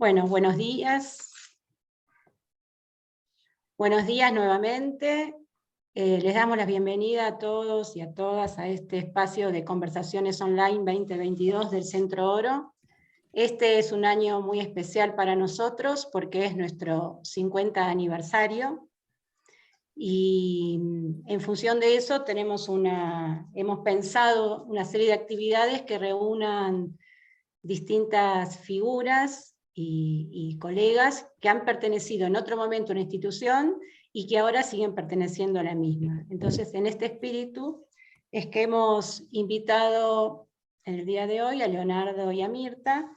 Bueno, buenos días. Buenos días nuevamente. Les damos la bienvenida a todos y a todas a este espacio de conversaciones online 2022 del Centro Oro. Este es un año muy especial para nosotros porque es nuestro 50 aniversario. Y en función de eso hemos pensado una serie de actividades que reúnan distintas figuras y colegas que han pertenecido en otro momento a una institución y que ahora siguen perteneciendo a la misma. Entonces, en este espíritu es que hemos invitado en el día de hoy a Leonardo y a Mirta,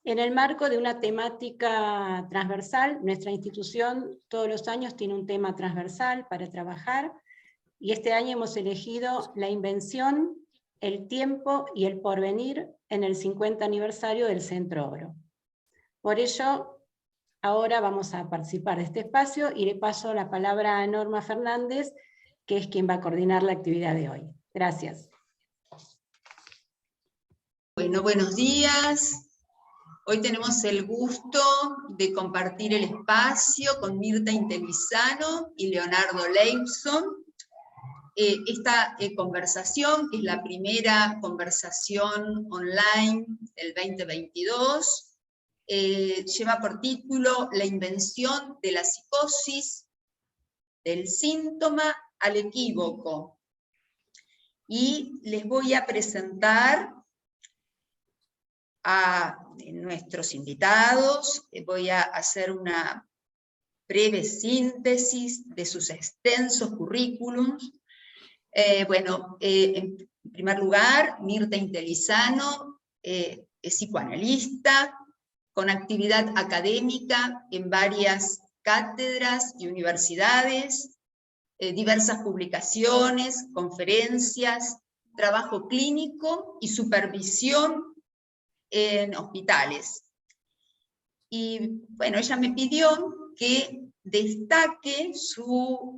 en el marco de una temática transversal. Nuestra institución todos los años tiene un tema transversal para trabajar, y este año hemos elegido la invención, el tiempo y el porvenir en el 50 aniversario del Centro Oro. Por ello, ahora vamos a participar de este espacio y le paso la palabra a Norma Fernández, que es quien va a coordinar la actividad de hoy. Gracias. Bueno, buenos días. Hoy tenemos el gusto de compartir el espacio con Mirta Intellisano y Leonardo Leibson. Esta conversación, que es la primera conversación online del 2022, lleva por título La invención de la psicosis, del síntoma al equívoco. Y les voy a presentar a nuestros invitados. Voy a hacer una breve síntesis de sus extensos currículums. En primer lugar, Mirta Intellisano es psicoanalista, con actividad académica en varias cátedras y universidades, diversas publicaciones, conferencias, trabajo clínico y supervisión en hospitales. Y bueno, ella me pidió que destaque su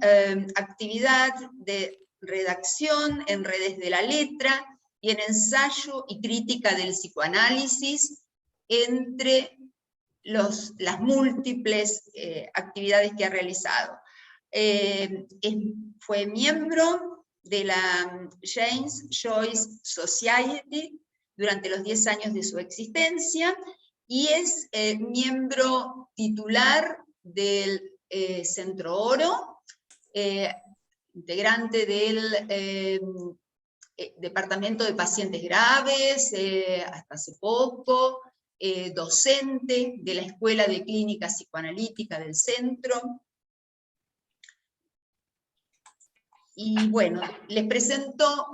actividad de redacción en Redes de la Letra y en ensayo y crítica del psicoanálisis, entre las múltiples actividades que ha realizado. Fue miembro de la James Joyce Society durante los 10 años de su existencia, y es miembro titular del Centro Oro, integrante del Departamento de Pacientes Graves, hasta hace poco, docente de la Escuela de Clínica Psicoanalítica del Centro. Y bueno, les presento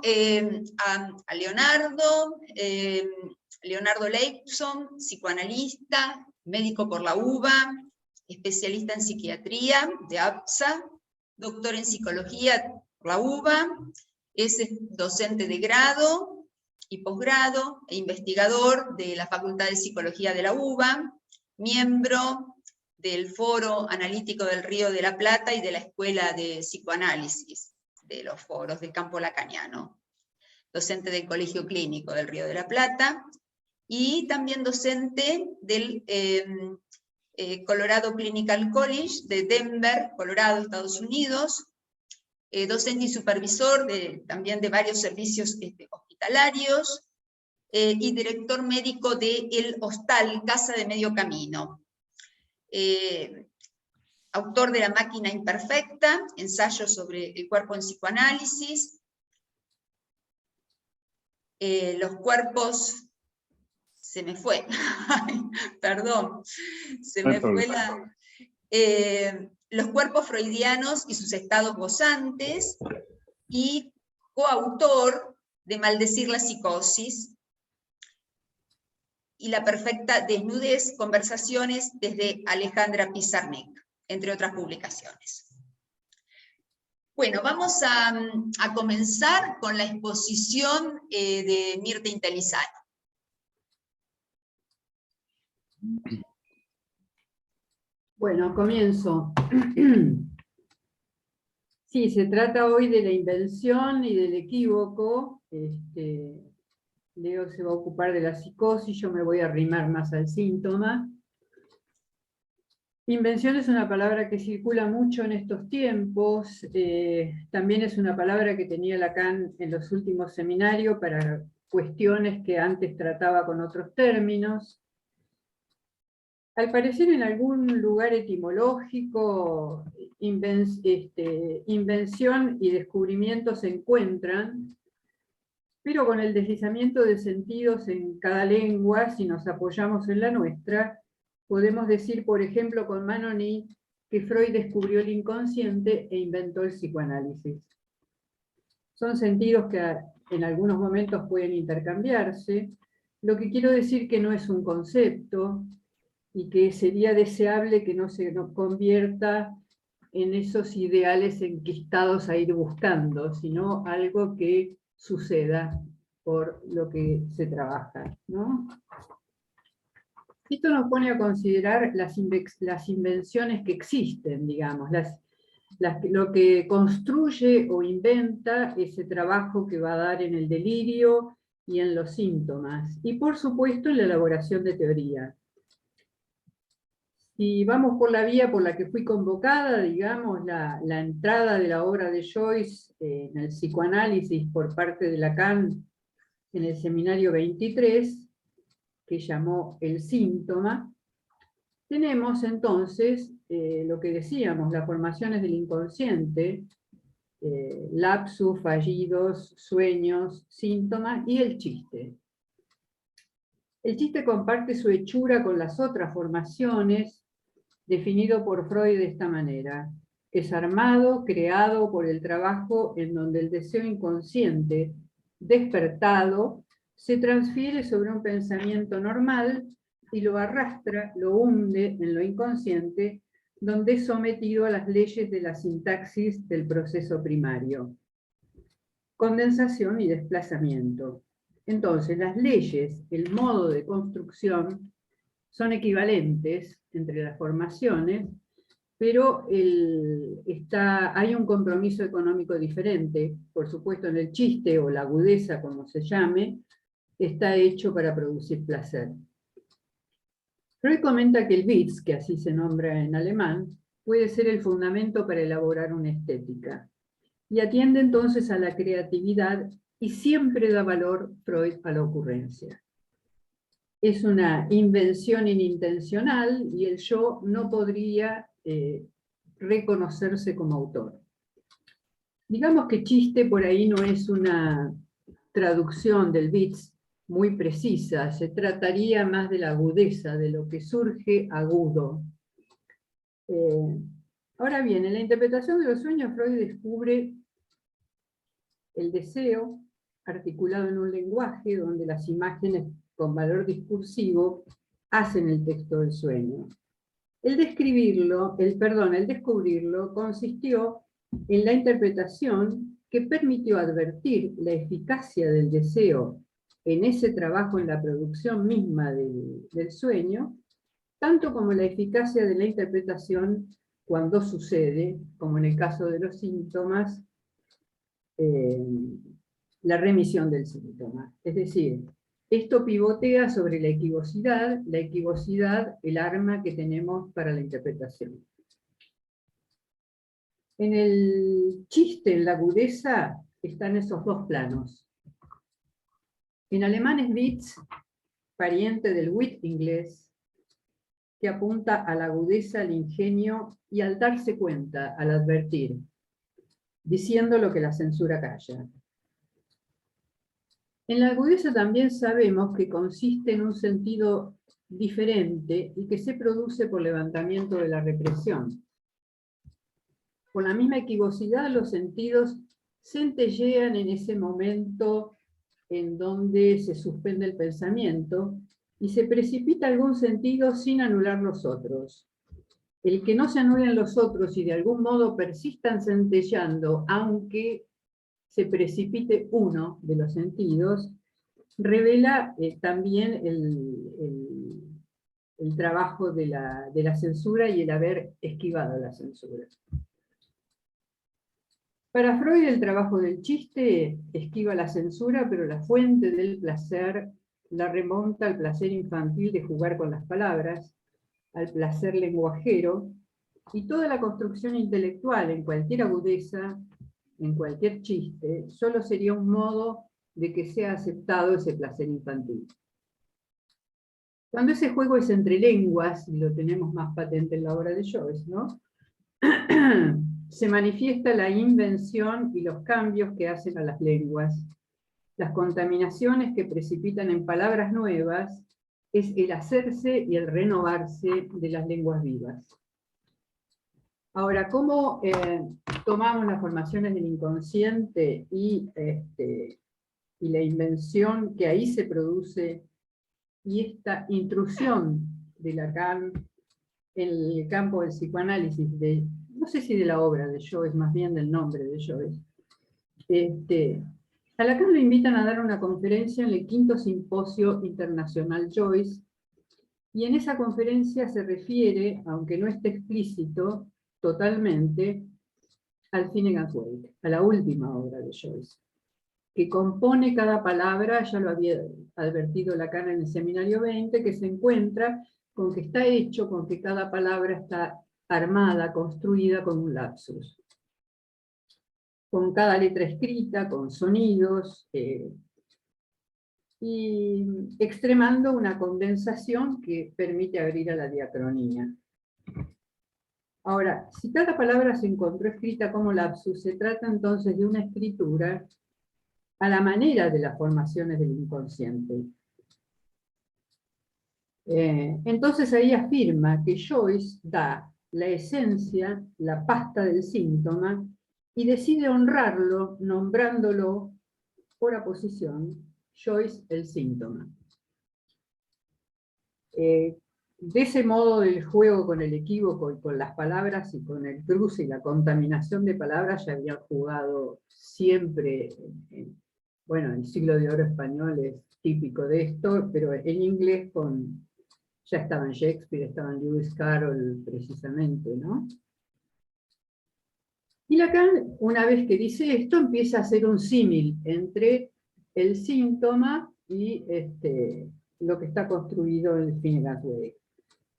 a Leonardo, Leonardo Leibson, psicoanalista, médico por la UBA, especialista en psiquiatría de APSA, doctor en psicología por la UBA, es docente de grado y posgrado e investigador de la Facultad de Psicología de la UBA, miembro del Foro Analítico del Río de la Plata y de la Escuela de Psicoanálisis de los Foros del Campo Lacaniano, docente del Colegio Clínico del Río de la Plata, y también docente del Colorado Clinical College de Denver, Colorado, Estados Unidos, docente y supervisor también de varios servicios hospitalarios, y director médico del Hostal Casa de Medio Camino. Autor de La máquina imperfecta, ensayo sobre el cuerpo en psicoanálisis, los cuerpos, se me fue, perdón, se me fue los cuerpos freudianos y sus estados gozantes, y coautor de Maldecir la psicosis y La perfecta desnudez, conversaciones desde Alejandra Pizarnik, entre otras publicaciones. Bueno, vamos a comenzar con la exposición de Mirta Intellisano. Bueno, comienzo. Sí, se trata hoy de la invención y del equívoco. Leo se va a ocupar de la psicosis, yo me voy a arrimar más al síntoma. Invención es una palabra que circula mucho en estos tiempos, también es una palabra que tenía Lacan en los últimos seminarios para cuestiones que antes trataba con otros términos. Al parecer en algún lugar etimológico, invención y descubrimiento se encuentran, pero con el deslizamiento de sentidos en cada lengua, si nos apoyamos en la nuestra, podemos decir, por ejemplo, con Manoni, que Freud descubrió el inconsciente e inventó el psicoanálisis. Son sentidos que en algunos momentos pueden intercambiarse, lo que quiero decir que no es un concepto, y que sería deseable que no se convierta en esos ideales enquistados a ir buscando, sino algo que suceda por lo que se trabaja, ¿no? Esto nos pone a considerar las invenciones que existen, digamos, lo que construye o inventa ese trabajo que va a dar en el delirio y en los síntomas, y por supuesto en la elaboración de teoría. Si vamos por la vía por la que fui convocada, digamos, la entrada de la obra de Joyce en el psicoanálisis por parte de Lacan en el seminario 23, que llamó El síntoma, tenemos entonces lo que decíamos, las formaciones del inconsciente, lapsus, fallidos, sueños, síntomas y el chiste. El chiste comparte su hechura con las otras formaciones, definido por Freud de esta manera: es armado, creado por el trabajo en donde el deseo inconsciente, despertado, se transfiere sobre un pensamiento normal y lo arrastra, lo hunde en lo inconsciente, donde es sometido a las leyes de la sintaxis del proceso primario. Condensación y desplazamiento. Entonces, las leyes, el modo de construcción, son equivalentes entre las formaciones, pero hay un compromiso económico diferente. Por supuesto, en el chiste o la agudeza, como se llame, está hecho para producir placer. Freud comenta que el Witz, que así se nombra en alemán, puede ser el fundamento para elaborar una estética, y atiende entonces a la creatividad y siempre da valor Freud a la ocurrencia. Es una invención inintencional y el yo no podría reconocerse como autor. Digamos que chiste por ahí no es una traducción del Witz muy precisa, se trataría más de la agudeza, de lo que surge agudo. Ahora bien, en la interpretación de los sueños, Freud descubre el deseo articulado en un lenguaje donde las imágenes con valor discursivo hacen el texto del sueño. El descubrirlo consistió en la interpretación que permitió advertir la eficacia del deseo en ese trabajo en la producción misma del sueño, tanto como la eficacia de la interpretación cuando sucede, como en el caso de los síntomas, la remisión del síntoma. Es decir, esto pivotea sobre la equivocidad, el arma que tenemos para la interpretación. En el chiste, en la agudeza, están esos dos planos. En alemán es Witz, pariente del wit inglés, que apunta a la agudeza, al ingenio y al darse cuenta, al advertir, diciendo lo que la censura calla. En la agudeza también sabemos que consiste en un sentido diferente y que se produce por levantamiento de la represión. Con la misma equivocidad, los sentidos centellean en ese momento en donde se suspende el pensamiento y se precipita algún sentido sin anular los otros. El que no se anulen los otros y de algún modo persistan centellando, aunque se precipite uno de los sentidos, revela también el trabajo de la censura y el haber esquivado la censura. Para Freud el trabajo del chiste esquiva la censura, pero la fuente del placer la remonta al placer infantil de jugar con las palabras, al placer lenguajero, y toda la construcción intelectual en cualquier agudeza, en cualquier chiste, solo sería un modo de que sea aceptado ese placer infantil. Cuando ese juego es entre lenguas, y lo tenemos más patente en la obra de Joyce, ¿no? Se manifiesta la invención y los cambios que hacen a las lenguas, las contaminaciones que precipitan en palabras nuevas, es el hacerse y el renovarse de las lenguas vivas. Ahora, ¿cómo tomamos las formaciones del inconsciente y la invención que ahí se produce, y esta intrusión de Lacan en el campo del psicoanálisis, no sé si de la obra de Joyce, más bien del nombre de Joyce? A Lacan lo invitan a dar una conferencia en el 5º Simposio Internacional Joyce, y en esa conferencia se refiere, aunque no esté explícito totalmente, al Finnegan's Wake, a la última obra de Joyce, que compone cada palabra, ya lo había advertido Lacan en el Seminario 20, que se encuentra con que está hecho, con que cada palabra está armada, construida con un lapsus. Con cada letra escrita, con sonidos, y extremando una condensación que permite abrir a la diacronía. Ahora, si cada palabra se encontró escrita como lapsus, se trata entonces de una escritura a la manera de las formaciones del inconsciente. Entonces ahí afirma que Joyce da la esencia, la pasta del síntoma, y decide honrarlo nombrándolo por aposición, Joyce el síntoma. De ese modo del juego con el equívoco y con las palabras y con el cruce y la contaminación de palabras ya habían jugado siempre. Bueno, el siglo de oro español es típico de esto, pero en inglés ya estaban Shakespeare, estaban Lewis Carroll precisamente, ¿no? Y Lacan, una vez que dice esto, empieza a hacer un símil entre el síntoma y lo que está construido en el Finnegan's Wake.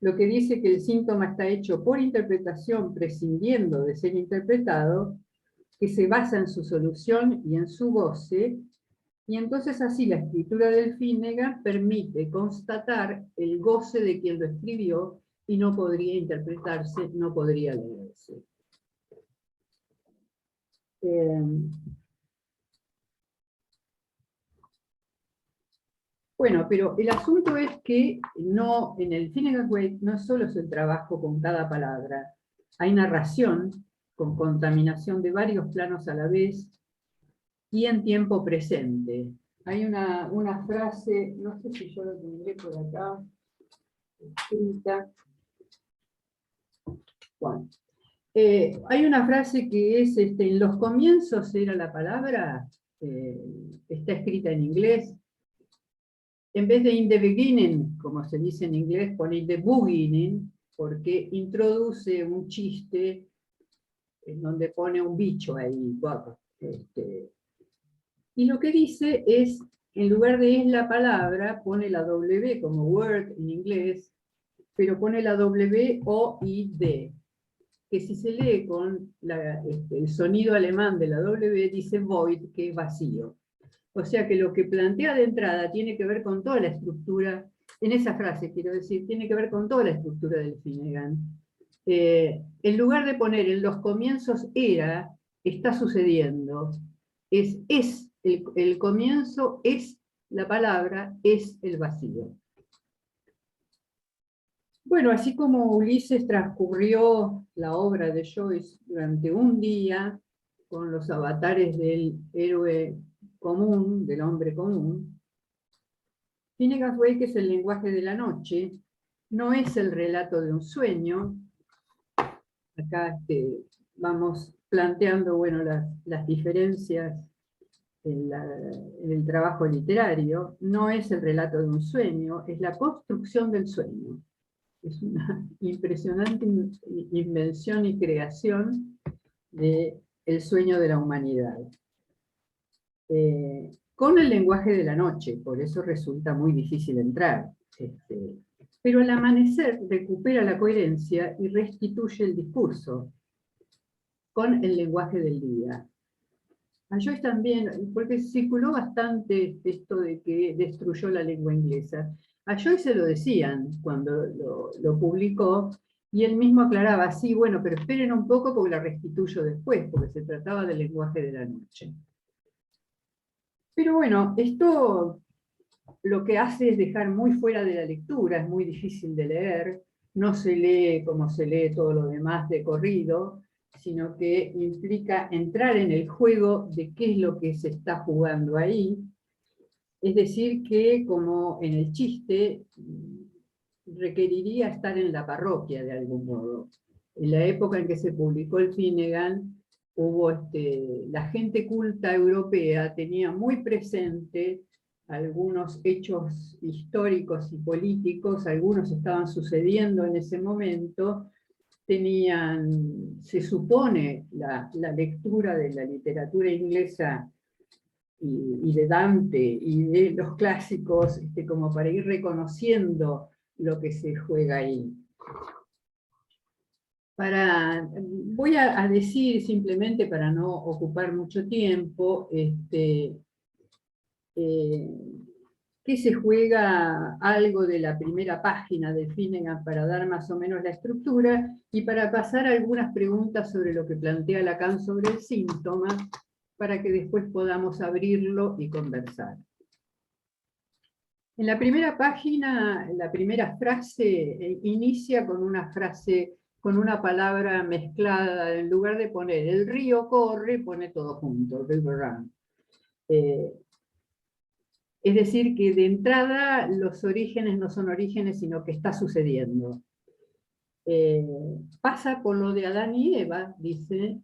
Lo que dice que el síntoma está hecho por interpretación, prescindiendo de ser interpretado, que se basa en su solución y en su goce, y entonces así la escritura del Finnegan permite constatar el goce de quien lo escribió, y no podría interpretarse, no podría leerse. Bueno, pero el asunto es que no, en el Finnegan's Wake no solo es el trabajo con cada palabra, hay narración con contaminación de varios planos a la vez y en tiempo presente. Hay una frase, no sé si yo lo tendré por acá, escrita. Bueno, hay una frase que es, en los comienzos era la palabra, está escrita en inglés. En vez de in the beginning, como se dice en inglés, pone in the beginning, porque introduce un chiste en donde pone un bicho ahí. Y lo que dice es, en lugar de es la palabra, pone la W como word en inglés, pero pone la W, O, I, D, que si se lee con el sonido alemán de la W, dice void, que es vacío. O sea que lo que plantea de entrada tiene que ver con toda la estructura, en esa frase quiero decir, tiene que ver con toda la estructura del Finnegan. En lugar de poner en los comienzos era, está sucediendo, el comienzo es la palabra, es el vacío. Bueno, así como Ulises transcurrió la obra de Joyce durante un día, con los avatares del héroe común, del hombre común, Finnegan's Wake es el lenguaje de la noche, no es el relato de un sueño. Acá vamos planteando, bueno, las diferencias en el trabajo literario. No es el relato de un sueño, es la construcción del sueño. Es una impresionante invención y creación del sueño de la humanidad. Con el lenguaje de la noche, por eso resulta muy difícil entrar. pero al amanecer recupera la coherencia y restituye el discurso con el lenguaje del día. A Joyce también, porque circuló bastante esto de que destruyó la lengua inglesa. A Joyce se lo decían cuando lo publicó, y él mismo aclaraba, sí, bueno, pero esperen un poco porque la restituyo después, porque se trataba del lenguaje de la noche. Pero bueno, esto lo que hace es dejar muy fuera de la lectura, es muy difícil de leer, no se lee como se lee todo lo demás de corrido, sino que implica entrar en el juego de qué es lo que se está jugando ahí. Es decir, que como en el chiste, requeriría estar en la parroquia de algún modo. En la época en que se publicó el Finnegan, hubo la gente culta europea tenía muy presente algunos hechos históricos y políticos, algunos estaban sucediendo en ese momento, tenían, se supone, la lectura de la literatura inglesa y de Dante y de los clásicos, como para ir reconociendo lo que se juega ahí. Voy a decir simplemente para no ocupar mucho tiempo, que se juega algo de la primera página de Finnegan para dar más o menos la estructura y para pasar algunas preguntas sobre lo que plantea Lacan sobre el síntoma, para que después podamos abrirlo y conversar. En la primera página, la primera frase inicia con una frase, con una palabra mezclada, en lugar de poner el río corre, pone todo junto, river run. Es decir, que de entrada los orígenes no son orígenes, sino que está sucediendo. Pasa por lo de Adán y Eva, dice,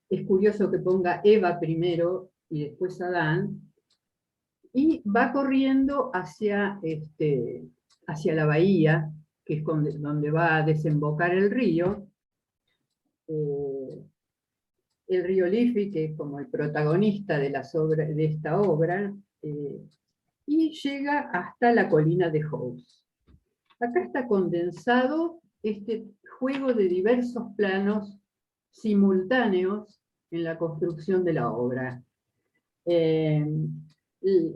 es curioso que ponga Eva primero y después Adán, y va corriendo hacia la bahía, que es donde va a desembocar el río Liffey, que es como el protagonista de esta obra, y llega hasta la colina de Howes. Acá está condensado este juego de diversos planos simultáneos en la construcción de la obra.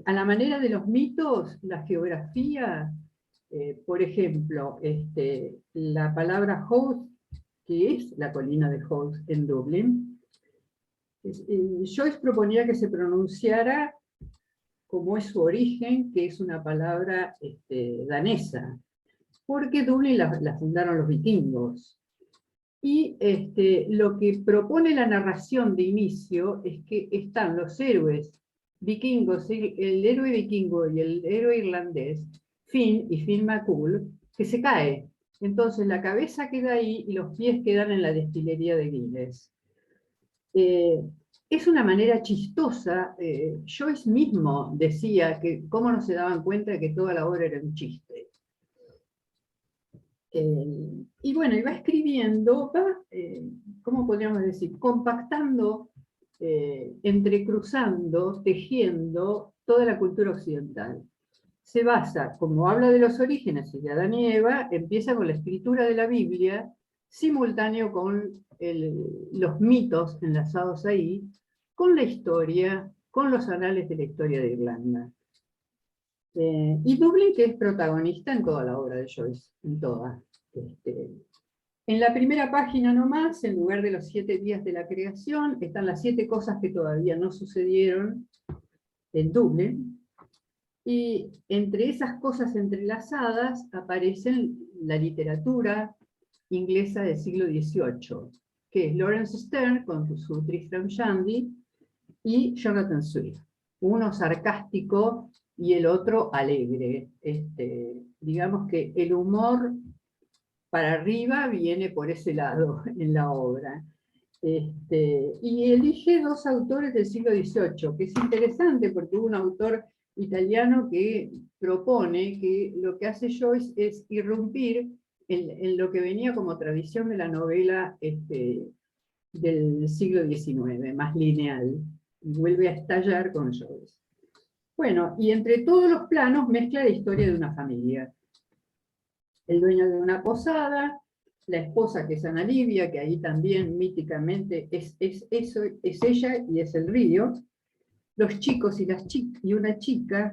A la manera de los mitos, la geografía, por ejemplo, la palabra Howes, que es la colina de Howes en Dublín, Joyce proponía que se pronunciara como es su origen, que es una palabra danesa, porque Dublín la fundaron los vikingos. Y lo que propone la narración de inicio es que están los héroes vikingos, el héroe vikingo y el héroe irlandés, Finn y Finn McCool, que se cae. Entonces la cabeza queda ahí y los pies quedan en la destilería de Guinness. Es una manera chistosa. Joyce mismo decía que cómo no se daban cuenta de que toda la obra era un chiste. Y bueno, y va escribiendo, ¿cómo podríamos decir? Compactando, entrecruzando, tejiendo toda la cultura occidental. Se basa, como habla de los orígenes y de Adán y Eva, empieza con la escritura de la Biblia, simultáneo con los mitos enlazados ahí, con la historia, con los anales de la historia de Irlanda. Y Dublín, que es protagonista en toda la obra de Joyce, en toda. En la primera página nomás, en lugar de los 7 días de la creación, están las 7 cosas que todavía no sucedieron en Dublín, y entre esas cosas entrelazadas aparecen la literatura inglesa del siglo XVIII, que es Lawrence Sterne con su Tristram Shandy y Jonathan Swift, uno sarcástico y el otro alegre. Digamos que el humor para arriba viene por ese lado en la obra. Y elige 2 autores del siglo XVIII, que es interesante porque hubo un autor italiano que propone que lo que hace Joyce es irrumpir en lo que venía como tradición de la novela del siglo XIX, más lineal, y vuelve a estallar con Joyce. Bueno, y entre todos los planos mezcla la historia de una familia. el dueño de una posada, la esposa que es Ana Livia, que ahí también míticamente es ella y es el río, los chicos y una chica,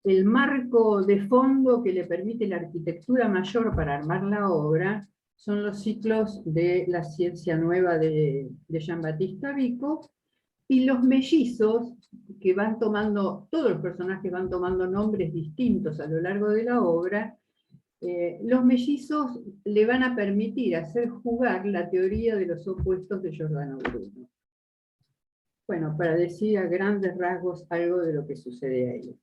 el marco de fondo que le permite la arquitectura mayor para armar la obra son los ciclos de la ciencia nueva de Jean-Baptiste Vico, y los mellizos, que van tomando, todos los personajes van tomando nombres distintos a lo largo de la obra. Los mellizos le van a permitir hacer jugar la teoría de los opuestos de Giordano Bruno. Bueno, para decir a grandes rasgos algo de lo que sucede ahí.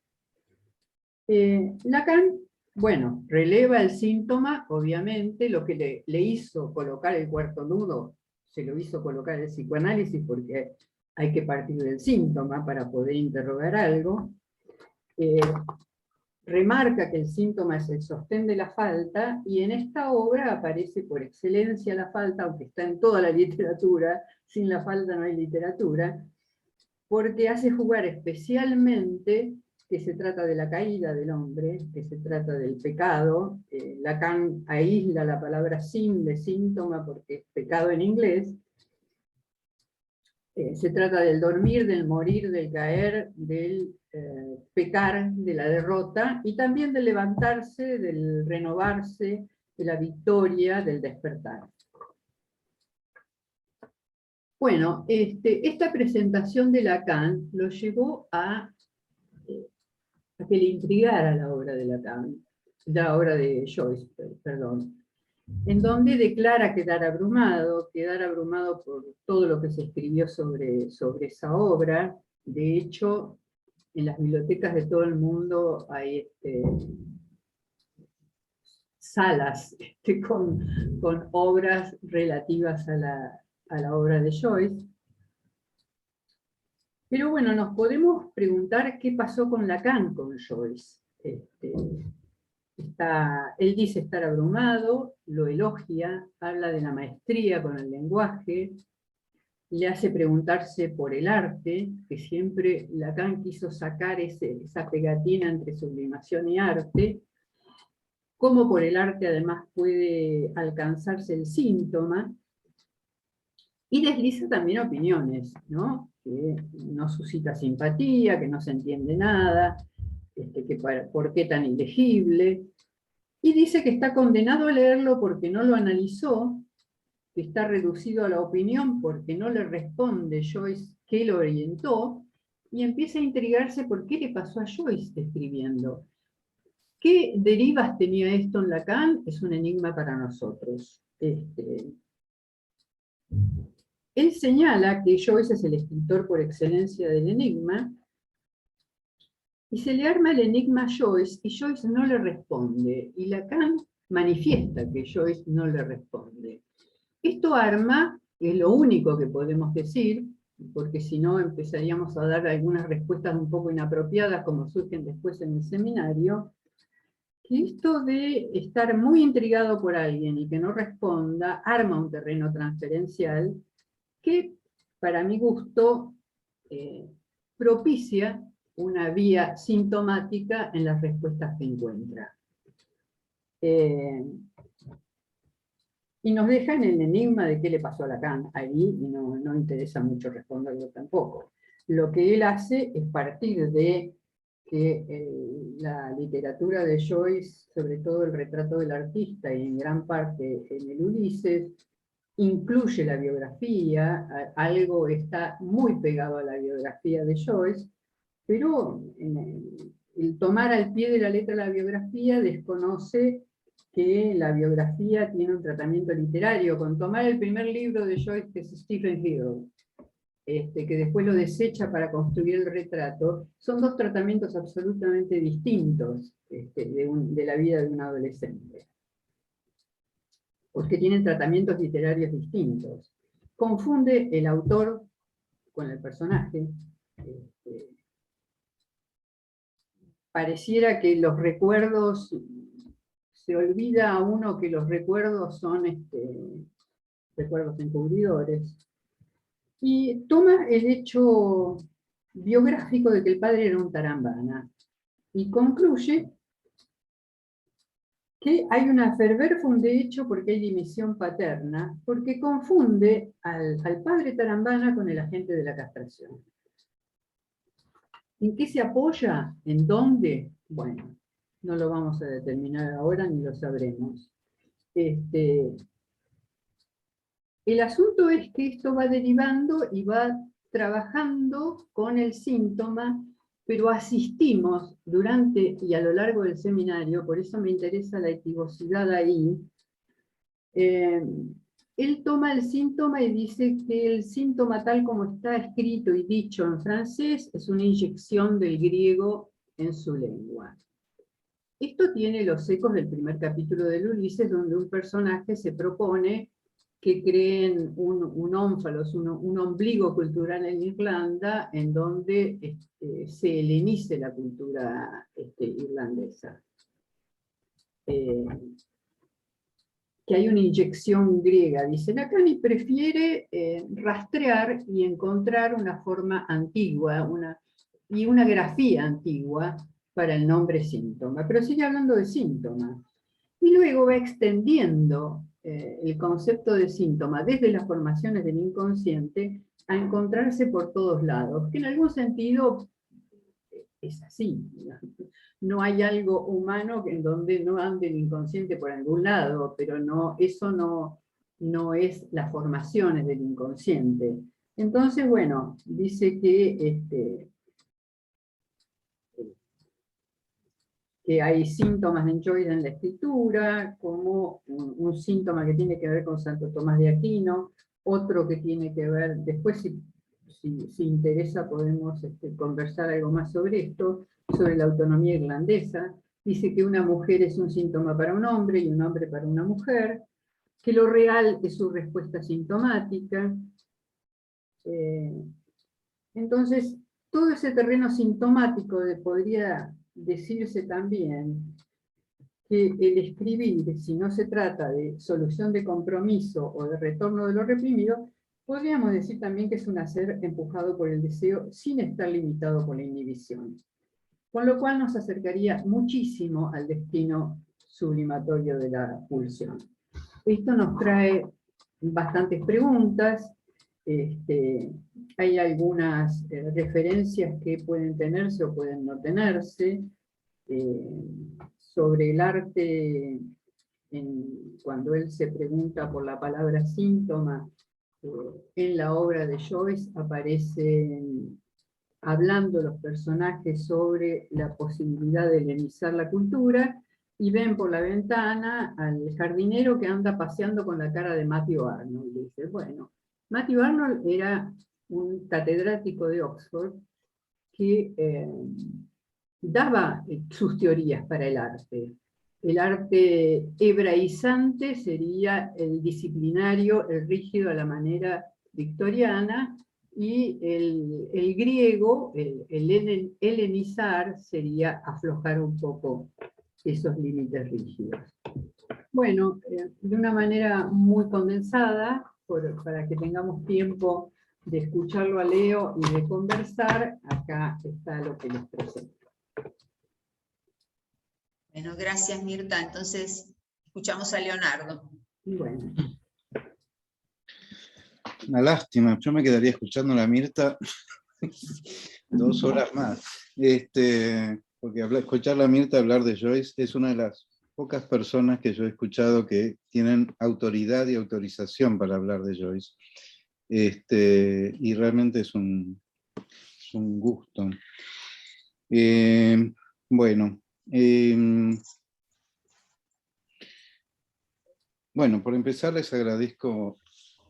Lacan, bueno, releva el síntoma, obviamente, lo que le hizo colocar el cuarto nudo, se lo hizo colocar el psicoanálisis, porque hay que partir del síntoma para poder interrogar algo. Remarca que el síntoma es el sostén de la falta, y en esta obra aparece por excelencia la falta, aunque está en toda la literatura, sin la falta no hay literatura, porque hace jugar especialmente que se trata de la caída del hombre, que se trata del pecado. Lacan aísla la palabra sin de síntoma porque es pecado en inglés. Se trata del dormir, del morir, del caer, del pecar, de la derrota, y también del levantarse, del renovarse, de la victoria, del despertar. Bueno, esta presentación de Lacan lo llevó a que le intrigara la obra de Lacan, la obra de Joyce, perdón, en donde declara quedar abrumado por todo lo que se escribió sobre esa obra. De hecho, en las bibliotecas de todo el mundo hay salas con obras relativas a la obra de Joyce. Pero bueno, nos podemos preguntar qué pasó con Lacan con Joyce. Él dice estar abrumado, lo elogia, habla de la maestría con el lenguaje, le hace preguntarse por el arte, que siempre Lacan quiso sacar esa pegatina entre sublimación y arte, cómo por el arte además puede alcanzarse el síntoma, y desliza también opiniones, ¿no? Que no suscita simpatía, que no se entiende nada, por qué tan ilegible, y dice que está condenado a leerlo porque no lo analizó, que está reducido a la opinión porque no le responde Joyce qué lo orientó, y empieza a intrigarse por qué le pasó a Joyce escribiendo. ¿Qué derivas tenía esto en Lacan? Es un enigma para nosotros. Él señala que Joyce es el escritor por excelencia del enigma, y se le arma el enigma a Joyce, y Joyce no le responde, y Lacan manifiesta que Joyce no le responde. Esto arma, es lo único que podemos decir, porque si no empezaríamos a dar algunas respuestas un poco inapropiadas, como surgen después en el seminario, que esto de estar muy intrigado por alguien y que no responda, arma un terreno transferencial que, para mi gusto, propicia una vía sintomática en las respuestas que encuentra. Y nos deja en el enigma de qué le pasó a Lacan ahí, y no interesa mucho responderlo tampoco. Lo que él hace es partir de que la literatura de Joyce, sobre todo el retrato del artista y en gran parte en el Ulises, incluye la biografía, algo está muy pegado a la biografía de Joyce, pero el tomar al pie de la letra la biografía desconoce que la biografía tiene un tratamiento literario. Con tomar el primer libro de Joyce, que es Stephen Hill, que después lo desecha para construir el retrato, son dos tratamientos absolutamente distintos de la vida de un adolescente, porque tienen tratamientos literarios distintos. Confunde el autor con el personaje. Pareciera que los recuerdos, se olvida a uno que los recuerdos son recuerdos encubridores, y toma el hecho biográfico de que el padre era un tarambana, y concluye que hay una ferver fue un hecho porque hay dimisión paterna, porque confunde al padre Tarambana con el agente de la castración. ¿En qué se apoya? ¿En dónde? Bueno, no lo vamos a determinar ahora ni lo sabremos. El asunto es que esto va derivando y va trabajando con el síntoma, pero asistimos durante y a lo largo del seminario, por eso me interesa la equivocidad ahí. Él toma el síntoma y dice que el síntoma tal como está escrito y dicho en francés es una inyección del griego en su lengua. Esto tiene los ecos del primer capítulo del Ulises, donde un personaje se propone que creen un ónfalos, un ombligo cultural en Irlanda, en donde se helenice la cultura irlandesa. Que hay una inyección griega, dice Lacan, y prefiere rastrear y encontrar una forma antigua, y una grafía antigua para el nombre síntoma, pero sigue hablando de síntoma. Y luego va extendiendo el concepto de síntoma desde las formaciones del inconsciente a encontrarse por todos lados, que en algún sentido es así. No hay algo humano en donde no ande el inconsciente por algún lado, pero no, eso no es las formaciones del inconsciente. Entonces, bueno, dice que hay síntomas de Joyce en la escritura, como un síntoma que tiene que ver con Santo Tomás de Aquino, otro que tiene que ver, después si interesa podemos conversar algo más sobre esto, sobre la autonomía irlandesa. Dice que una mujer es un síntoma para un hombre y un hombre para una mujer, que lo real es su respuesta sintomática. Entonces, todo ese terreno sintomático podría decirse también que el escribir, si no se trata de solución de compromiso o de retorno de lo reprimido, podríamos decir también que es un hacer empujado por el deseo sin estar limitado por la inhibición. Con lo cual nos acercaría muchísimo al destino sublimatorio de la pulsión. Esto nos trae bastantes preguntas. Hay algunas referencias que pueden tenerse o pueden no tenerse. Sobre el arte, cuando él se pregunta por la palabra síntoma, en la obra de Joyce aparecen hablando los personajes sobre la posibilidad de helenizar la cultura, y ven por la ventana al jardinero que anda paseando con la cara de Matthew Arnold. Dice, bueno, Matthew Arnold era un catedrático de Oxford que daba sus teorías para el arte. El arte hebraizante sería el disciplinario, el rígido a la manera victoriana, y el griego, el helenizar, sería aflojar un poco esos límites rígidos. Bueno, de una manera muy condensada, para que tengamos tiempo de escucharlo a Leo y de conversar, acá está lo que les presento. Bueno, gracias Mirta. Entonces, escuchamos a Leonardo. Bueno. Una lástima, yo me quedaría escuchando a la Mirta 2 horas más. Porque escuchar a la Mirta hablar de Joyce es una de las pocas personas que yo he escuchado que tienen autoridad y autorización para hablar de Joyce. Y realmente es un gusto. Bueno, por empezar les agradezco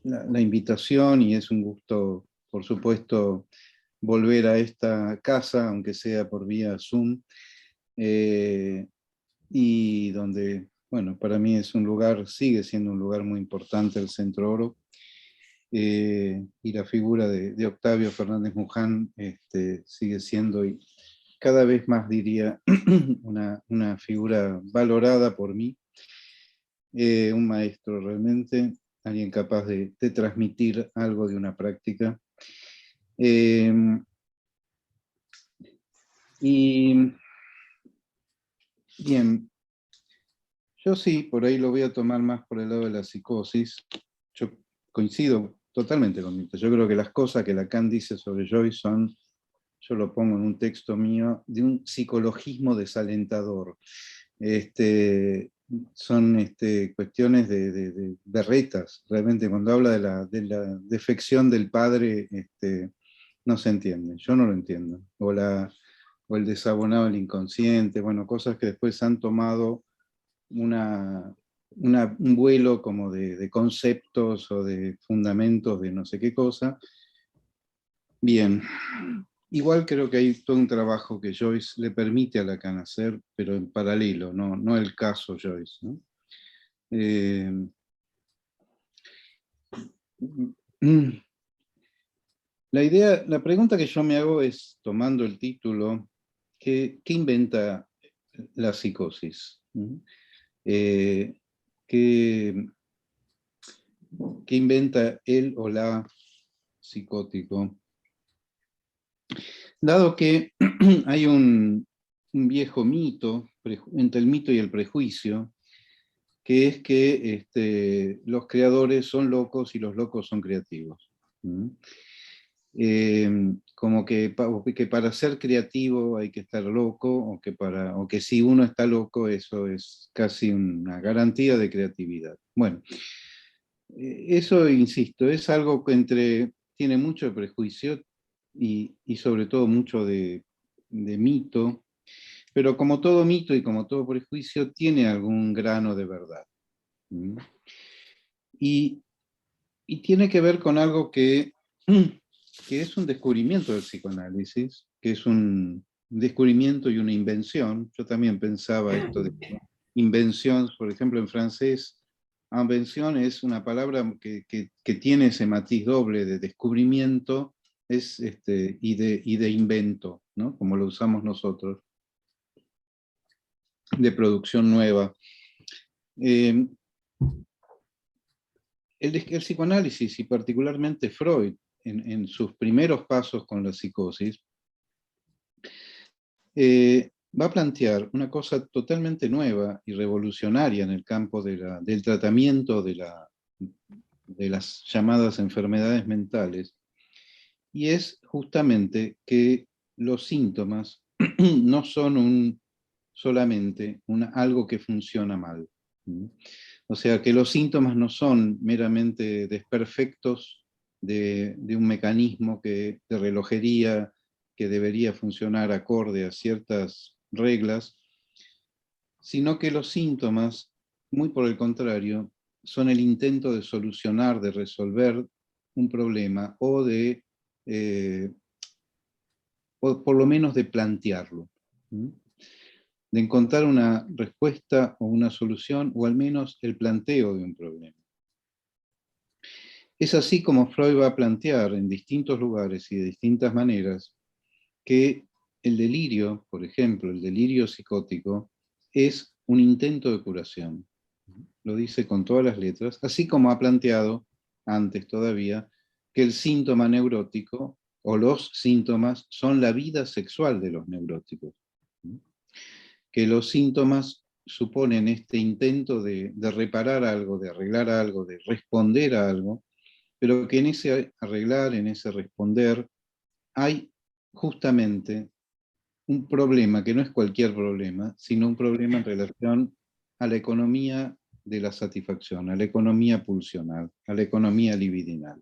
la invitación, y es un gusto, por supuesto, volver a esta casa, aunque sea por vía Zoom, y donde, para mí es un lugar, sigue siendo un lugar muy importante el Centro Oro, y la figura de Octavio Fernández Muján sigue siendo, y cada vez más diría, una figura valorada por mí, un maestro realmente, alguien capaz de transmitir algo de una práctica. Y bien, Yo sí, por ahí lo voy a tomar más por el lado de la psicosis. Yo coincido totalmente con Milton. Yo creo que las cosas que Lacan dice sobre Joyce son, yo lo pongo en un texto mío, de un psicologismo desalentador. Son cuestiones de berretas, realmente cuando habla de la defección del padre, no se entiende, yo no lo entiendo. O el desabonado del inconsciente, bueno, cosas que después han tomado un vuelo como de conceptos o de fundamentos de no sé qué cosa. Bien, igual creo que hay todo un trabajo que Joyce le permite a Lacan hacer, pero en paralelo, no el caso Joyce, ¿no? La pregunta que yo me hago es, tomando el título, ¿qué inventa la psicosis? ¿Qué inventa él o la psicótico? Dado que hay un viejo mito, entre el mito y el prejuicio, que es que los creadores son locos y los locos son creativos. Como que para ser creativo hay que estar loco, o que si uno está loco, eso es casi una garantía de creatividad. Bueno, eso, insisto, es algo que tiene mucho de prejuicio y sobre todo mucho de mito, pero como todo mito y como todo prejuicio, tiene algún grano de verdad. Y tiene que ver con algo que es un descubrimiento del psicoanálisis, que es un descubrimiento y una invención. Yo también pensaba esto de invención, por ejemplo, en francés, invención es una palabra que tiene ese matiz doble de descubrimiento y de invento, ¿no? Como lo usamos nosotros, de producción nueva. El psicoanálisis, y particularmente Freud, en sus primeros pasos con la psicosis, va a plantear una cosa totalmente nueva y revolucionaria en el campo del tratamiento de las llamadas enfermedades mentales, y es justamente que los síntomas no son solamente algo que funciona mal. O sea, que los síntomas no son meramente desperfectos de un mecanismo de relojería que debería funcionar acorde a ciertas reglas, sino que los síntomas, muy por el contrario, son el intento de solucionar, de resolver un problema o o por lo menos de plantearlo, de encontrar una respuesta o una solución, o al menos el planteo de un problema. Es así como Freud va a plantear en distintos lugares y de distintas maneras que el delirio, por ejemplo, el delirio psicótico, es un intento de curación. Lo dice con todas las letras, así como ha planteado antes todavía que el síntoma neurótico o los síntomas son la vida sexual de los neuróticos. Que los síntomas suponen este intento de reparar algo, de arreglar algo, de responder a algo, pero que en ese arreglar, en ese responder, hay justamente un problema que no es cualquier problema, sino un problema en relación a la economía de la satisfacción, a la economía pulsional, a la economía libidinal.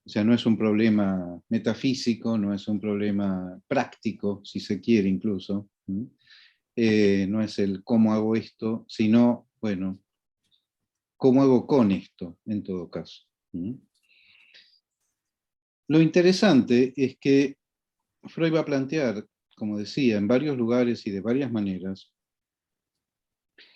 O sea, no es un problema metafísico, no es un problema práctico, si se quiere incluso. No es el cómo hago esto, sino, bueno, cómo hago con esto, en todo caso. Lo interesante es que Freud va a plantear, como decía, en varios lugares y de varias maneras,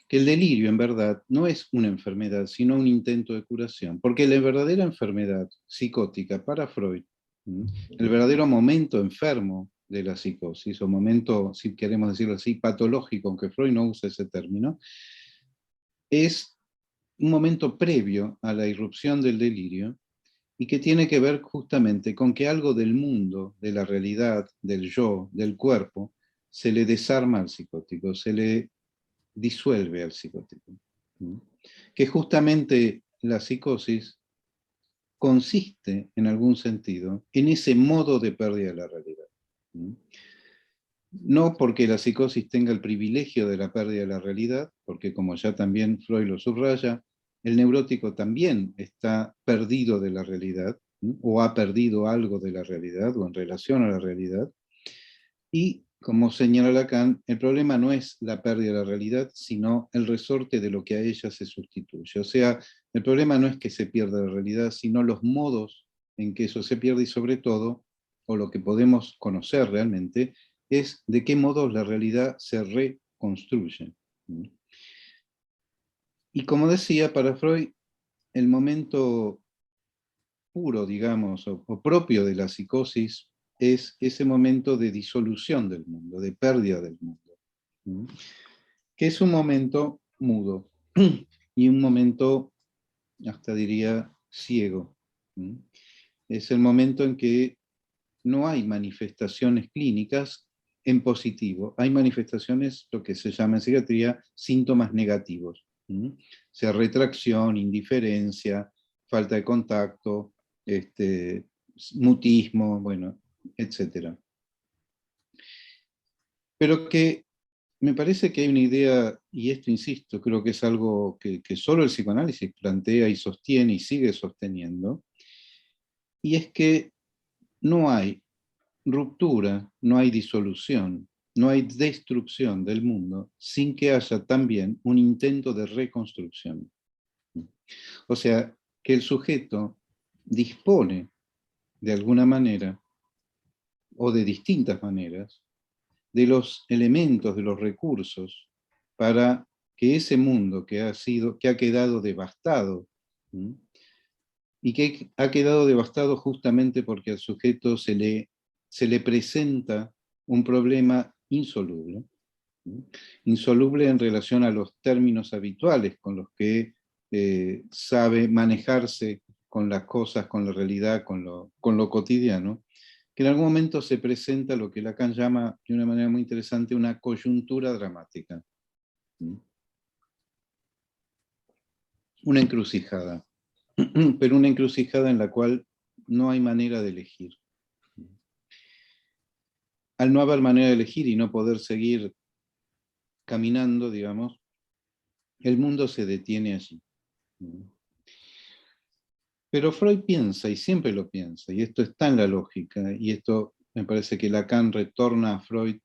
que el delirio en verdad no es una enfermedad, sino un intento de curación. Porque la verdadera enfermedad psicótica para Freud, el verdadero momento enfermo de la psicosis, o momento, si queremos decirlo así, patológico, aunque Freud no usa ese término, es un momento previo a la irrupción del delirio, y que tiene que ver justamente con que algo del mundo, de la realidad, del yo, del cuerpo, se le desarma al psicótico, se le disuelve al psicótico. Que justamente la psicosis consiste, en algún sentido, en ese modo de pérdida de la realidad. No porque la psicosis tenga el privilegio de la pérdida de la realidad, porque como ya también Freud lo subraya, el neurótico también está perdido de la realidad, o ha perdido algo de la realidad, o en relación a la realidad. Y, como señala Lacan, el problema no es la pérdida de la realidad, sino el resorte de lo que a ella se sustituye. O sea, el problema no es que se pierda la realidad, sino los modos en que eso se pierde, y sobre todo, o lo que podemos conocer realmente, es de qué modo la realidad se reconstruye. Y como decía, para Freud, el momento puro, digamos, o propio de la psicosis es ese momento de disolución del mundo, de pérdida del mundo, que es un momento mudo y un momento, hasta diría, ciego. Es el momento en que no hay manifestaciones clínicas en positivo, hay manifestaciones, lo que se llama en psiquiatría, síntomas negativos. O sea, retracción, indiferencia, falta de contacto, mutismo, bueno, etc. Pero que me parece que hay una idea, y esto insisto, creo que es algo que solo el psicoanálisis plantea y sostiene y sigue sosteniendo, y es que no hay ruptura, no hay disolución, no hay destrucción del mundo sin que haya también un intento de reconstrucción. O sea, que el sujeto dispone de alguna manera, o de distintas maneras, de los elementos, de los recursos, para que ese mundo que ha quedado devastado, y que ha quedado devastado justamente porque al sujeto se le presenta un problema insoluble, insoluble en relación a los términos habituales con los que sabe manejarse con las cosas, con la realidad, con lo cotidiano, que en algún momento se presenta lo que Lacan llama de una manera muy interesante una coyuntura dramática. Una encrucijada, pero una encrucijada en la cual no hay manera de elegir. Al no haber manera de elegir y no poder seguir caminando, digamos, el mundo se detiene allí. Pero Freud piensa, y siempre lo piensa, y esto está en la lógica, y esto me parece que Lacan retorna a Freud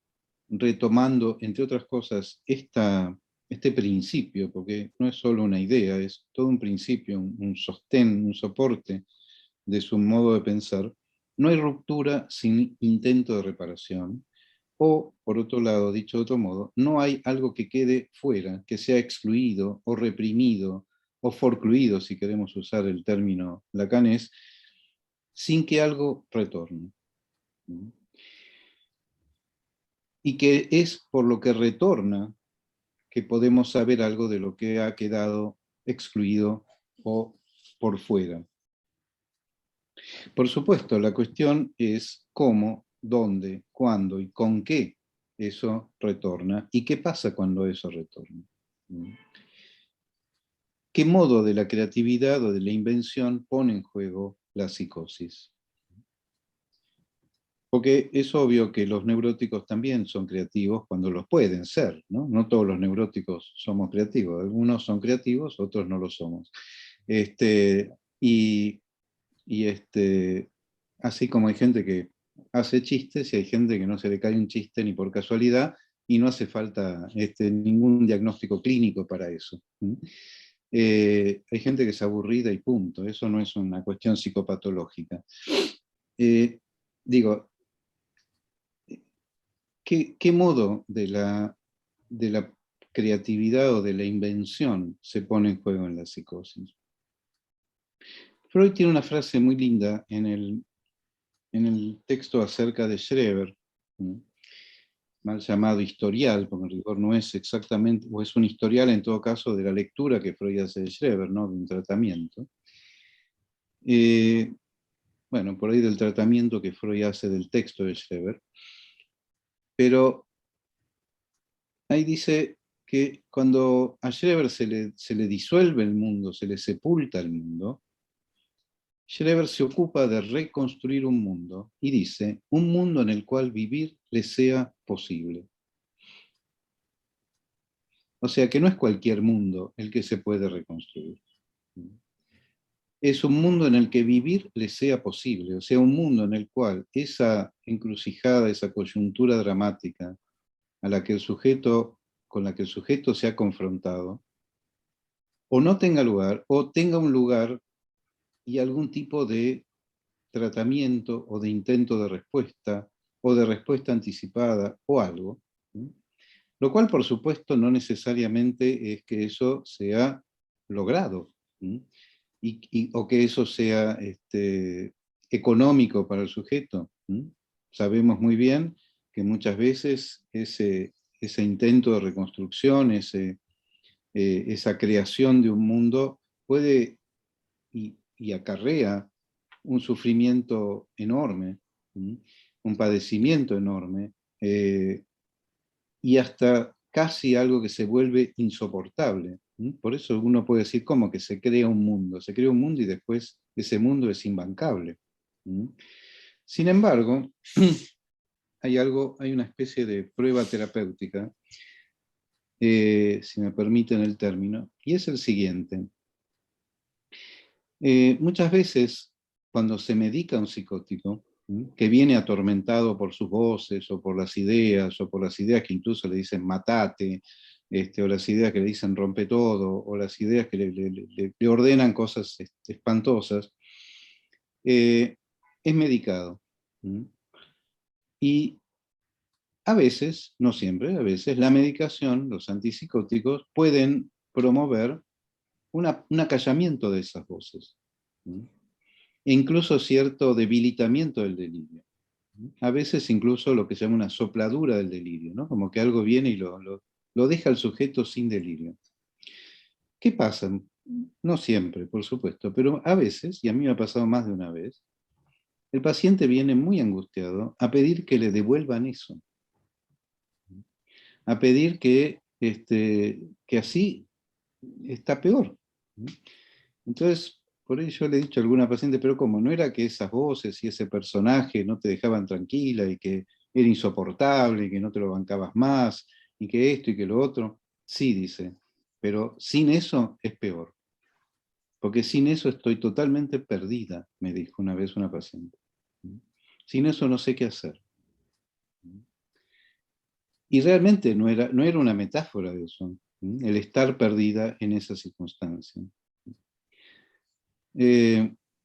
retomando, entre otras cosas, este principio, porque no es solo una idea, es todo un principio, un sostén, un soporte de su modo de pensar. No hay ruptura sin intento de reparación, o, por otro lado, dicho de otro modo, no hay algo que quede fuera, que sea excluido o reprimido o forcluido, si queremos usar el término lacanés, sin que algo retorne. Y que es por lo que retorna que podemos saber algo de lo que ha quedado excluido o por fuera. Por supuesto, la cuestión es cómo, dónde, cuándo y con qué eso retorna y qué pasa cuando eso retorna. ¿Qué modo de la creatividad o de la invención pone en juego la psicosis? Porque es obvio que los neuróticos también son creativos cuando los pueden ser, ¿no? No todos los neuróticos somos creativos, algunos son creativos, otros no lo somos. Así como hay gente que hace chistes y hay gente que no se le cae un chiste ni por casualidad y no hace falta ningún diagnóstico clínico para eso. Hay gente que es aburrida y punto, eso no es una cuestión psicopatológica. Digo, ¿qué modo de la creatividad o de la invención se pone en juego en la psicosis? Freud tiene una frase muy linda en el texto acerca de Schreber, mal llamado historial, porque en rigor no es exactamente, o es un historial en todo caso de la lectura que Freud hace de Schreber, ¿no? De un tratamiento. Bueno, por ahí del tratamiento que Freud hace del texto de Schreber, pero ahí dice que cuando a Schreber se le disuelve el mundo, se le sepulta el mundo, Schreber se ocupa de reconstruir un mundo y dice, un mundo en el cual vivir le sea posible. O sea que no es cualquier mundo el que se puede reconstruir. Es un mundo en el que vivir le sea posible, o sea, un mundo en el cual esa encrucijada, esa coyuntura dramática con la que el sujeto se ha confrontado, o no tenga lugar, o tenga un lugar y algún tipo de tratamiento o de intento de respuesta, o de respuesta anticipada, o algo. Lo cual, por supuesto, no necesariamente es que eso sea logrado, o que eso sea económico para el sujeto. Sabemos muy bien que muchas veces ese intento de reconstrucción, esa creación de un mundo puede y acarrea un sufrimiento enorme, un padecimiento enorme, y hasta casi algo que se vuelve insoportable. Por eso uno puede decir, ¿cómo que se crea un mundo? Se crea un mundo y después ese mundo es imbancable. Sin embargo, hay una especie de prueba terapéutica, si me permiten el término, y es el siguiente. Muchas veces, cuando se medica a un psicótico, que viene atormentado por sus voces, o por las ideas que incluso le dicen matate, o las ideas que le dicen rompe todo, o las ideas que le ordenan cosas espantosas, es medicado. Y a veces, no siempre, a veces la medicación, los antipsicóticos, pueden promover un acallamiento de esas voces. E incluso cierto debilitamiento del delirio. A veces incluso lo que se llama una sopladura del delirio, ¿no? Como que algo viene y lo deja al sujeto sin delirio. ¿Qué pasa? No siempre, por supuesto, pero a veces, y a mí me ha pasado más de una vez, el paciente viene muy angustiado a pedir que le devuelvan eso. A pedir que así está peor. Entonces, por ello yo le he dicho a alguna paciente, pero como no era que esas voces y ese personaje no te dejaban tranquila y que era insoportable y que no te lo bancabas más y que esto y que lo otro, sí, dice, pero sin eso es peor. Porque sin eso estoy totalmente perdida, me dijo una vez una paciente. Sin eso no sé qué hacer. Y realmente no era una metáfora de eso, el estar perdida en esa circunstancia.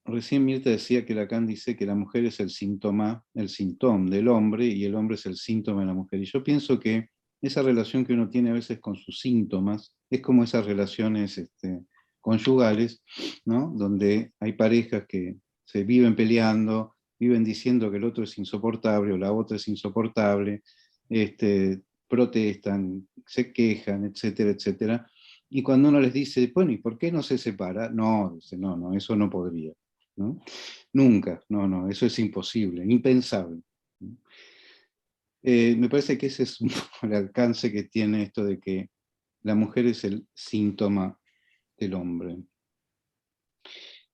Recién Mirta decía que Lacan dice que la mujer es el síntoma del hombre y el hombre es el síntoma de la mujer. Y yo pienso que esa relación que uno tiene a veces con sus síntomas es como esas relaciones conyugales, ¿no? Donde hay parejas que se viven peleando, viven diciendo que el otro es insoportable o la otra es insoportable, protestan, se quejan, etcétera, etcétera. Y cuando uno les dice, bueno, ¿y por qué no se separa? No, dice, no, eso no podría. ¿No? Nunca, no, eso es imposible, impensable. Me parece que ese es el alcance que tiene esto de que la mujer es el síntoma del hombre.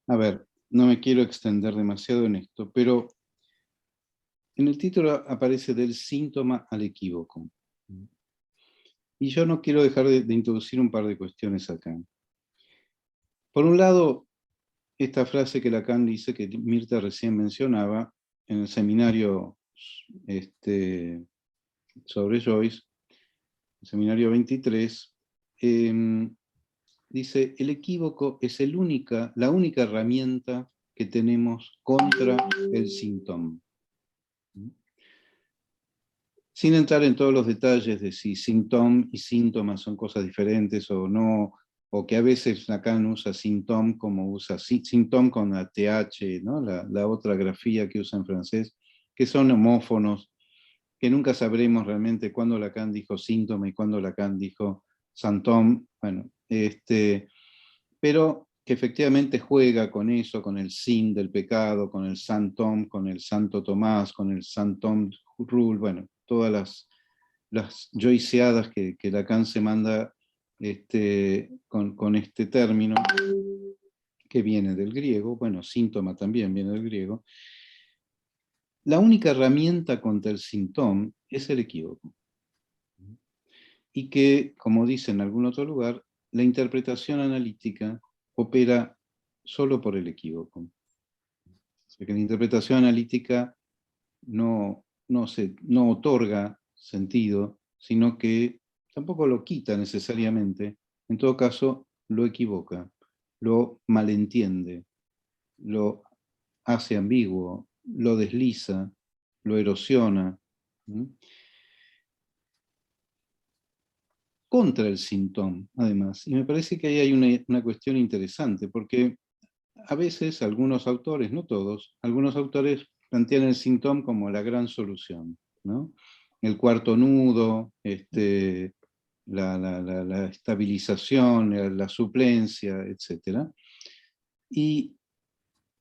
A ver, no me quiero extender demasiado en esto, pero en el título aparece del síntoma al equívoco. Y yo no quiero dejar de introducir un par de cuestiones acá. Por un lado, esta frase que Lacan dice, que Mirta recién mencionaba, en el seminario sobre Joyce, el seminario 23, dice, el equívoco es la única herramienta que tenemos contra el síntoma. Sin entrar en todos los detalles de si síntoma y síntomas son cosas diferentes o no, o que a veces Lacan usa síntoma como usa síntoma con la TH, ¿no? la otra grafía que usa en francés, que son homófonos, que nunca sabremos realmente cuándo Lacan dijo síntoma y cuándo Lacan dijo symptôme, bueno, pero que efectivamente juega con eso, con el sin del pecado, con el Saint Tom, con el Santo Tomás, con el Saint Tom Rule, bueno, todas las joyceadas que Lacan se manda con este término, que viene del griego, bueno, síntoma también viene del griego. La única herramienta contra el síntoma es el equívoco. Y que, como dice en algún otro lugar, la interpretación analítica opera solo por el equívoco. O sea, que la interpretación analítica no otorga sentido, sino que tampoco lo quita necesariamente, en todo caso lo equivoca, lo malentiende, lo hace ambiguo, lo desliza, lo erosiona. Contra el síntoma, además. Y me parece que ahí hay una cuestión interesante, porque a veces algunos autores, no todos, algunos autores plantean el síntoma como la gran solución, ¿no? El cuarto nudo, la estabilización, la suplencia, etc. Y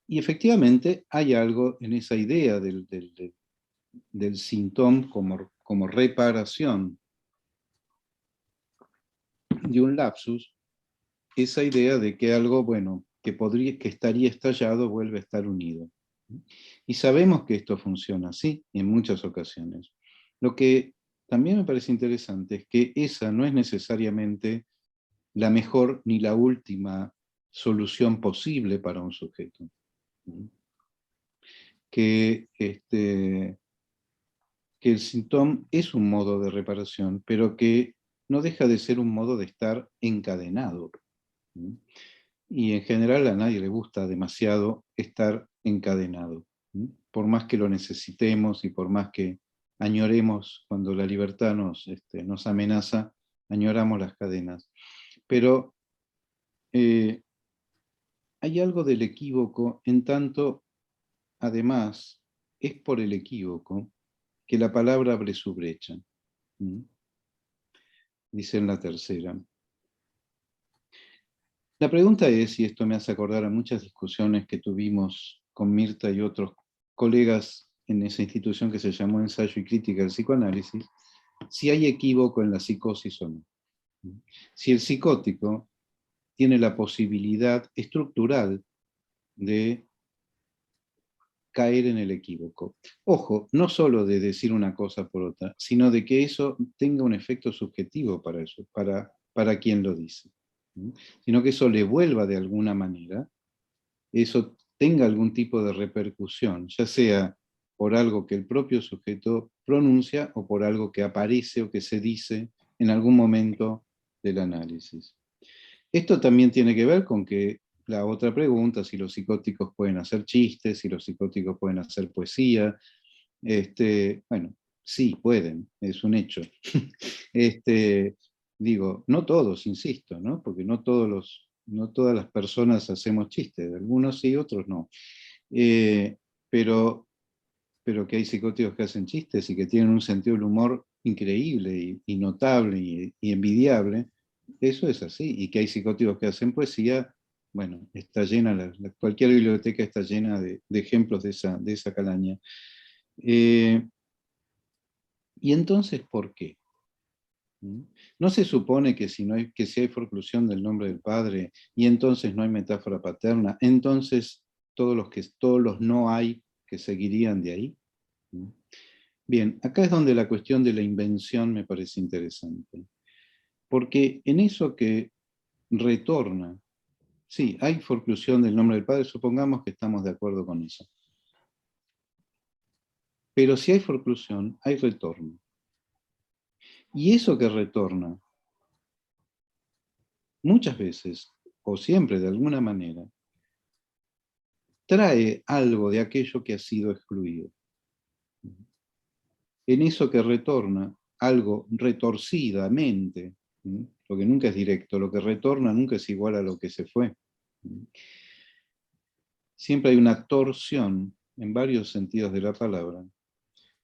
efectivamente hay algo en esa idea del síntoma como reparación de un lapsus, esa idea de que algo, bueno, que estaría estallado vuelve a estar unido. Y sabemos que esto funciona así en muchas ocasiones. Lo que también me parece interesante es que esa no es necesariamente la mejor ni la última solución posible para un sujeto. Que el síntoma es un modo de reparación, pero que no deja de ser un modo de estar encadenado. Y en general a nadie le gusta demasiado estar encadenado. Por más que lo necesitemos y por más que añoremos cuando la libertad nos amenaza, añoramos las cadenas. Pero hay algo del equívoco, en tanto, además, es por el equívoco que la palabra abre su brecha. Dice en la tercera. La pregunta es, y esto me hace acordar a muchas discusiones que tuvimos con Mirta y otros colegas en esa institución que se llamó Ensayo y Crítica del Psicoanálisis, si hay equívoco en la psicosis o no. Si el psicótico tiene la posibilidad estructural de caer en el equívoco. Ojo, no solo de decir una cosa por otra, sino de que eso tenga un efecto subjetivo para eso, para quien lo dice. Sino que eso le vuelva de alguna manera, eso tenga algún tipo de repercusión, ya sea por algo que el propio sujeto pronuncia o por algo que aparece o que se dice en algún momento del análisis. Esto también tiene que ver con que la otra pregunta, si los psicóticos pueden hacer chistes, si los psicóticos pueden hacer poesía, bueno, sí, pueden, es un hecho. Digo, no todos, insisto, ¿no? Porque no todas las personas hacemos chistes, algunos sí, otros no. Pero que hay psicóticos que hacen chistes y que tienen un sentido del humor increíble y notable y envidiable, eso es así. Y que hay psicóticos que hacen poesía, bueno, está llena, cualquier biblioteca está llena de ejemplos de esa calaña. Y entonces, ¿por qué? ¿No se supone que si hay forclusión del nombre del Padre y entonces no hay metáfora paterna, entonces todos los no hay que seguirían de ahí? Bien, acá es donde la cuestión de la invención me parece interesante. Porque en eso que retorna, sí, hay forclusión del nombre del Padre, supongamos que estamos de acuerdo con eso. Pero si hay forclusión, hay retorno. Y eso que retorna, muchas veces, o siempre de alguna manera, trae algo de aquello que ha sido excluido. En eso que retorna, algo retorcidamente, lo que nunca es directo, lo que retorna nunca es igual a lo que se fue. Siempre hay una torsión en varios sentidos de la palabra,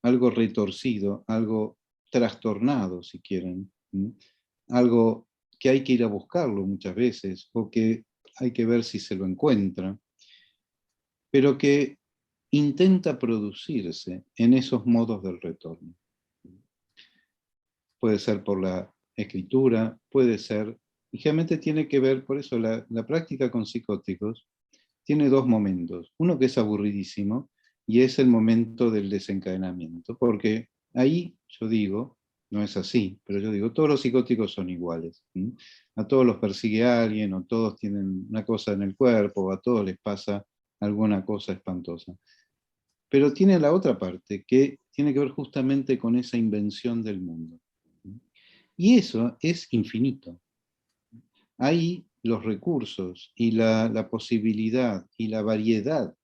algo retorcido, algo trastornado, si quieren, algo que hay que ir a buscarlo muchas veces, o que hay que ver si se lo encuentra, pero que intenta producirse en esos modos del retorno. puede ser por la escritura, puede ser, y generalmente tiene que ver, por eso la práctica con psicóticos tiene dos momentos. Uno que es aburridísimo, y es el momento del desencadenamiento, porque ahí yo digo, no es así, pero yo digo, todos los psicóticos son iguales. ¿Sí? A todos los persigue alguien, o todos tienen una cosa en el cuerpo, o a todos les pasa alguna cosa espantosa. Pero tiene la otra parte, que tiene que ver justamente con esa invención del mundo. Y eso es infinito. Ahí los recursos y la posibilidad y la variedad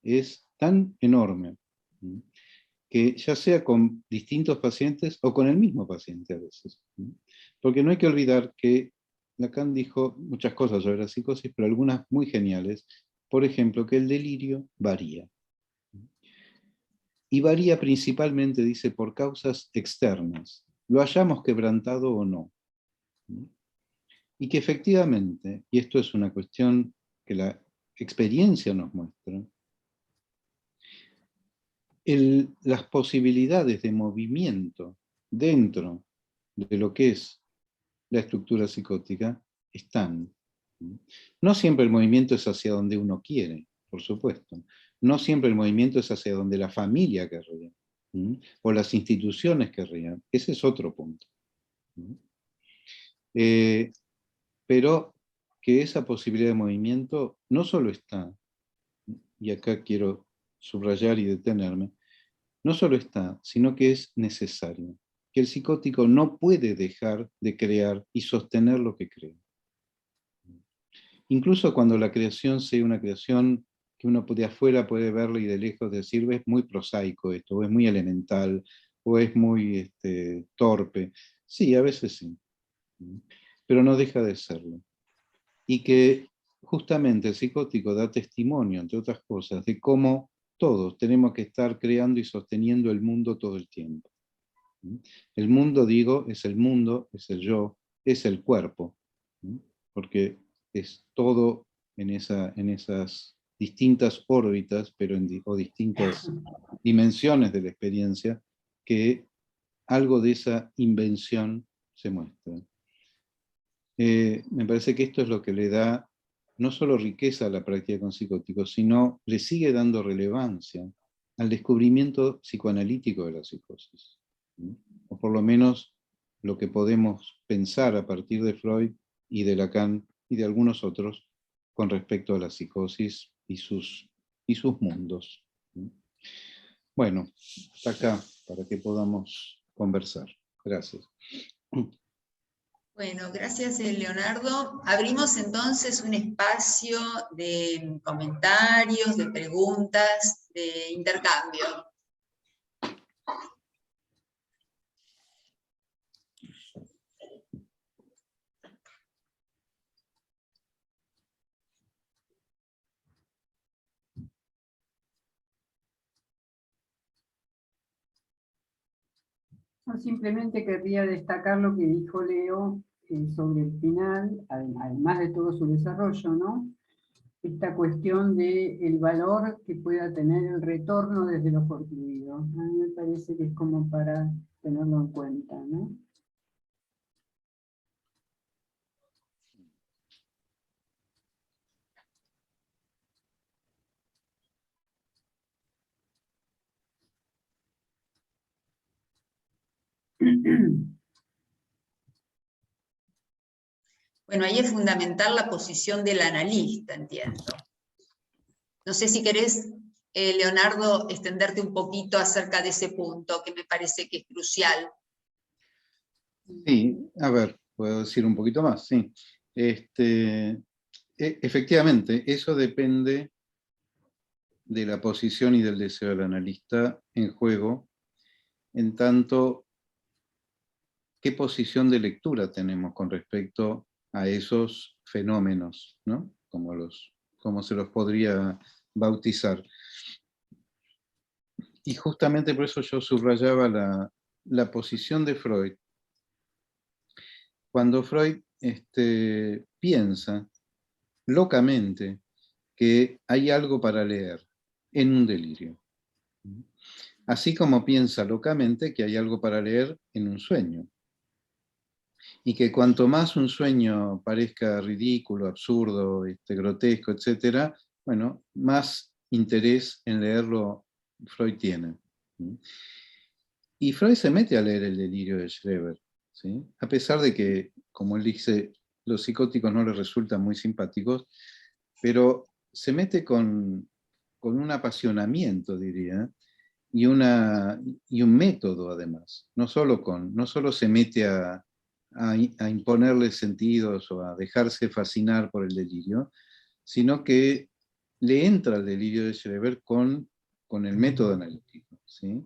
es tan enorme, que ya sea con distintos pacientes o con el mismo paciente a veces. Porque no hay que olvidar que Lacan dijo muchas cosas sobre la psicosis, pero algunas muy geniales. Por ejemplo, que el delirio varía. Y varía principalmente, dice, por causas externas, lo hayamos quebrantado o no. Y que efectivamente, y esto es una cuestión que la experiencia nos muestra, las posibilidades de movimiento dentro de lo que es la estructura psicótica están. No siempre el movimiento es hacia donde uno quiere, por supuesto. No siempre el movimiento es hacia donde la familia querría, o las instituciones querrían. Ese es otro punto. Pero que esa posibilidad de movimiento no solo está, y acá quiero subrayar y detenerme, no solo está, sino que es necesario. Que el psicótico no puede dejar de crear y sostener lo que cree. Incluso cuando la creación sea una creación que uno de afuera puede verla y de lejos decir, es muy prosaico esto, o es muy elemental, o es muy torpe. Sí, a veces sí, pero no deja de serlo. Y que justamente el psicótico da testimonio, entre otras cosas, de cómo todos tenemos que estar creando y sosteniendo el mundo todo el tiempo. El mundo, digo, es el mundo, es el yo, es el cuerpo, porque es todo en esas distintas órbitas, pero o distintas dimensiones de la experiencia, que algo de esa invención se muestra. Me parece que esto es lo que le da no solo riqueza a la práctica con psicóticos, sino le sigue dando relevancia al descubrimiento psicoanalítico de la psicosis. O por lo menos lo que podemos pensar a partir de Freud y de Lacan y de algunos otros con respecto a la psicosis y sus mundos. Bueno, hasta acá para que podamos conversar. Gracias. Bueno, gracias Leonardo. Abrimos entonces un espacio de comentarios, de preguntas, de intercambio. No, simplemente querría destacar lo que dijo Leo sobre el final, además de todo su desarrollo, ¿no? Esta cuestión del valor que pueda tener el retorno desde lo fortuito. A mí me parece que es como para tenerlo en cuenta, ¿no? Bueno, ahí es fundamental la posición del analista, entiendo. No sé si querés, Leonardo, extenderte un poquito acerca de ese punto, que me parece que es crucial. Sí, a ver, puedo decir un poquito más, sí. Efectivamente, eso depende de la posición y del deseo del analista en juego, en tanto, qué posición de lectura tenemos con respecto a esos fenómenos, ¿no? Como se los podría bautizar. Y justamente por eso yo subrayaba la posición de Freud. Cuando Freud piensa locamente que hay algo para leer en un delirio. Así como piensa locamente que hay algo para leer en un sueño. Y que cuanto más un sueño parezca ridículo, absurdo, grotesco, etc., bueno, más interés en leerlo Freud tiene. Y Freud se mete a leer el delirio de Schreber, ¿sí? A pesar de que, como él dice, los psicóticos no le resultan muy simpáticos, pero se mete con un apasionamiento, diría, y un método además. No solo se mete a imponerle sentidos o a dejarse fascinar por el delirio, sino que le entra el delirio de Schreber con el método analítico, ¿sí?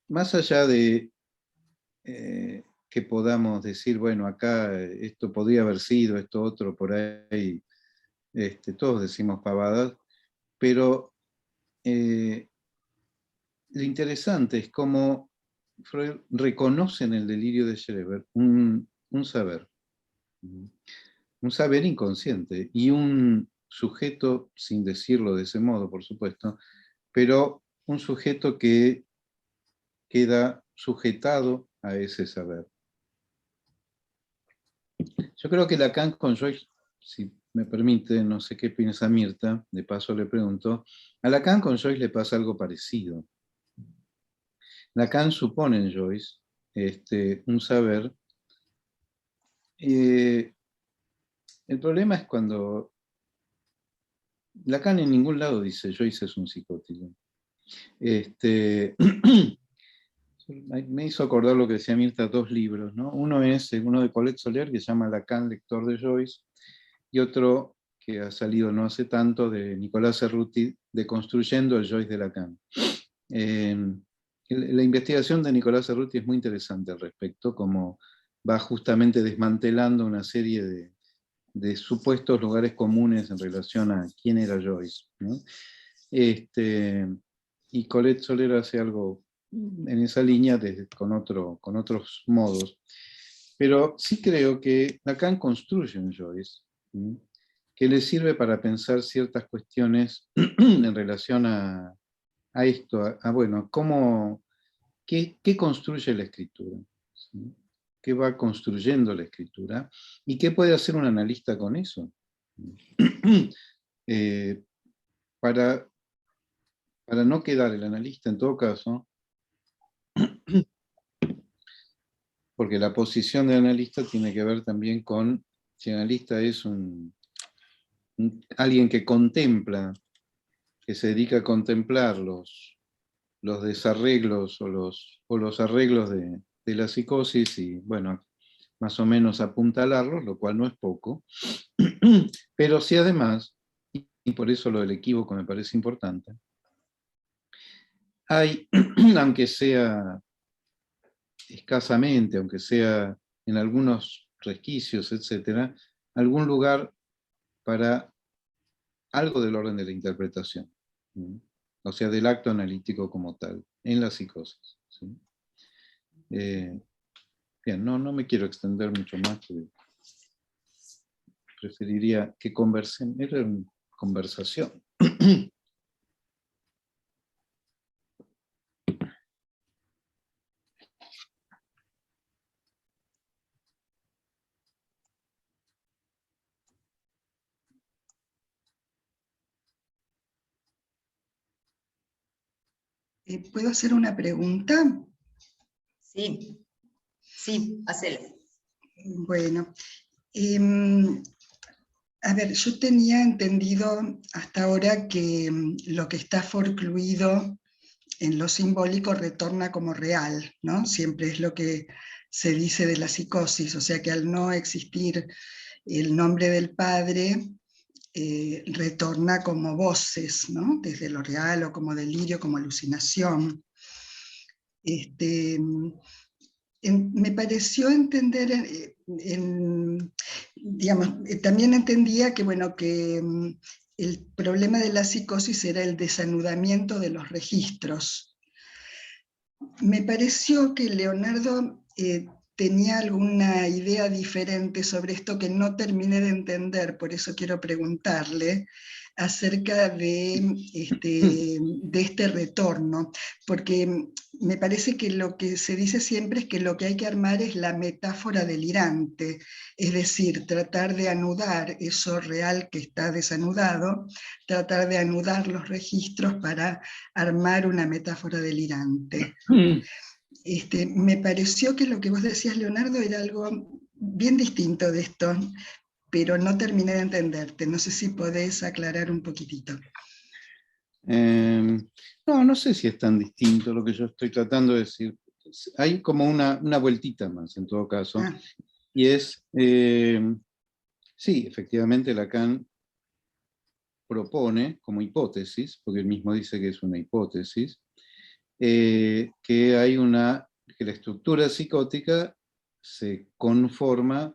Más allá de que podamos decir, bueno, acá esto podría haber sido, esto otro por ahí, todos decimos pavadas, pero lo interesante es cómo Freud reconoce en el delirio de Schreber un saber inconsciente y un sujeto, sin decirlo de ese modo, por supuesto, pero un sujeto que queda sujetado a ese saber. Yo creo que Lacan con Joyce, si me permite, no sé qué piensa Mirta, de paso le pregunto, a Lacan con Joyce le pasa algo parecido. Lacan supone en Joyce un saber. El problema es cuando Lacan en ningún lado dice Joyce es un psicótico. Me hizo acordar lo que decía Mirta, dos libros, ¿no? Uno es uno de Colette Soler, que se llama Lacan, lector de Joyce, y otro que ha salido no hace tanto, de Nicolás Cerruti, Deconstruyendo el Joyce de Lacan. La investigación de Nicolás Cerruti es muy interesante al respecto, como va justamente desmantelando una serie de supuestos lugares comunes en relación a quién era Joyce, ¿no? Y Colette Soler hace algo en esa línea con otros modos. Pero sí creo que Lacan construye un Joyce, ¿sí?, que le sirve para pensar ciertas cuestiones en relación a esto, bueno, ¿qué construye la escritura? ¿Sí? ¿Qué va construyendo la escritura? ¿Y qué puede hacer un analista con eso? Para no quedar el analista, en todo caso, porque la posición del analista tiene que ver también con si el analista es alguien que contempla, que se dedica a contemplar los desarreglos o los arreglos de la psicosis y, bueno, más o menos apuntalarlos, lo cual no es poco, pero si además, y por eso lo del equívoco me parece importante, hay, aunque sea escasamente, aunque sea en algunos resquicios, etcétera, algún lugar para algo del orden de la interpretación, ¿sí? O sea, del acto analítico como tal, en la psicosis, ¿sí? Bien, no me quiero extender mucho más, preferiría que conversen, era una conversación. ¿Puedo hacer una pregunta? Sí, sí, hacela. Bueno, a ver, yo tenía entendido hasta ahora que lo que está forcluido en lo simbólico retorna como real, ¿no? Siempre es lo que se dice de la psicosis, o sea que al no existir el nombre del padre, retorna como voces, ¿no? Desde lo real o como delirio, como alucinación. Me pareció entender, digamos, también entendía que, bueno, que el problema de la psicosis era el desanudamiento de los registros. Me pareció que Leonardo tenía alguna idea diferente sobre esto que no terminé de entender, por eso quiero preguntarle acerca de este retorno, porque me parece que lo que se dice siempre es que lo que hay que armar es la metáfora delirante, es decir, tratar de anudar eso real que está desanudado, tratar de anudar los registros para armar una metáfora delirante. Me pareció que lo que vos decías, Leonardo, era algo bien distinto de esto, pero no terminé de entenderte. No sé si podés aclarar un poquitito. No sé si es tan distinto lo que yo estoy tratando de decir. Hay como una vueltita más, en todo caso, y es, sí, efectivamente Lacan propone como hipótesis, porque él mismo dice que es una hipótesis, que que la estructura psicótica se conforma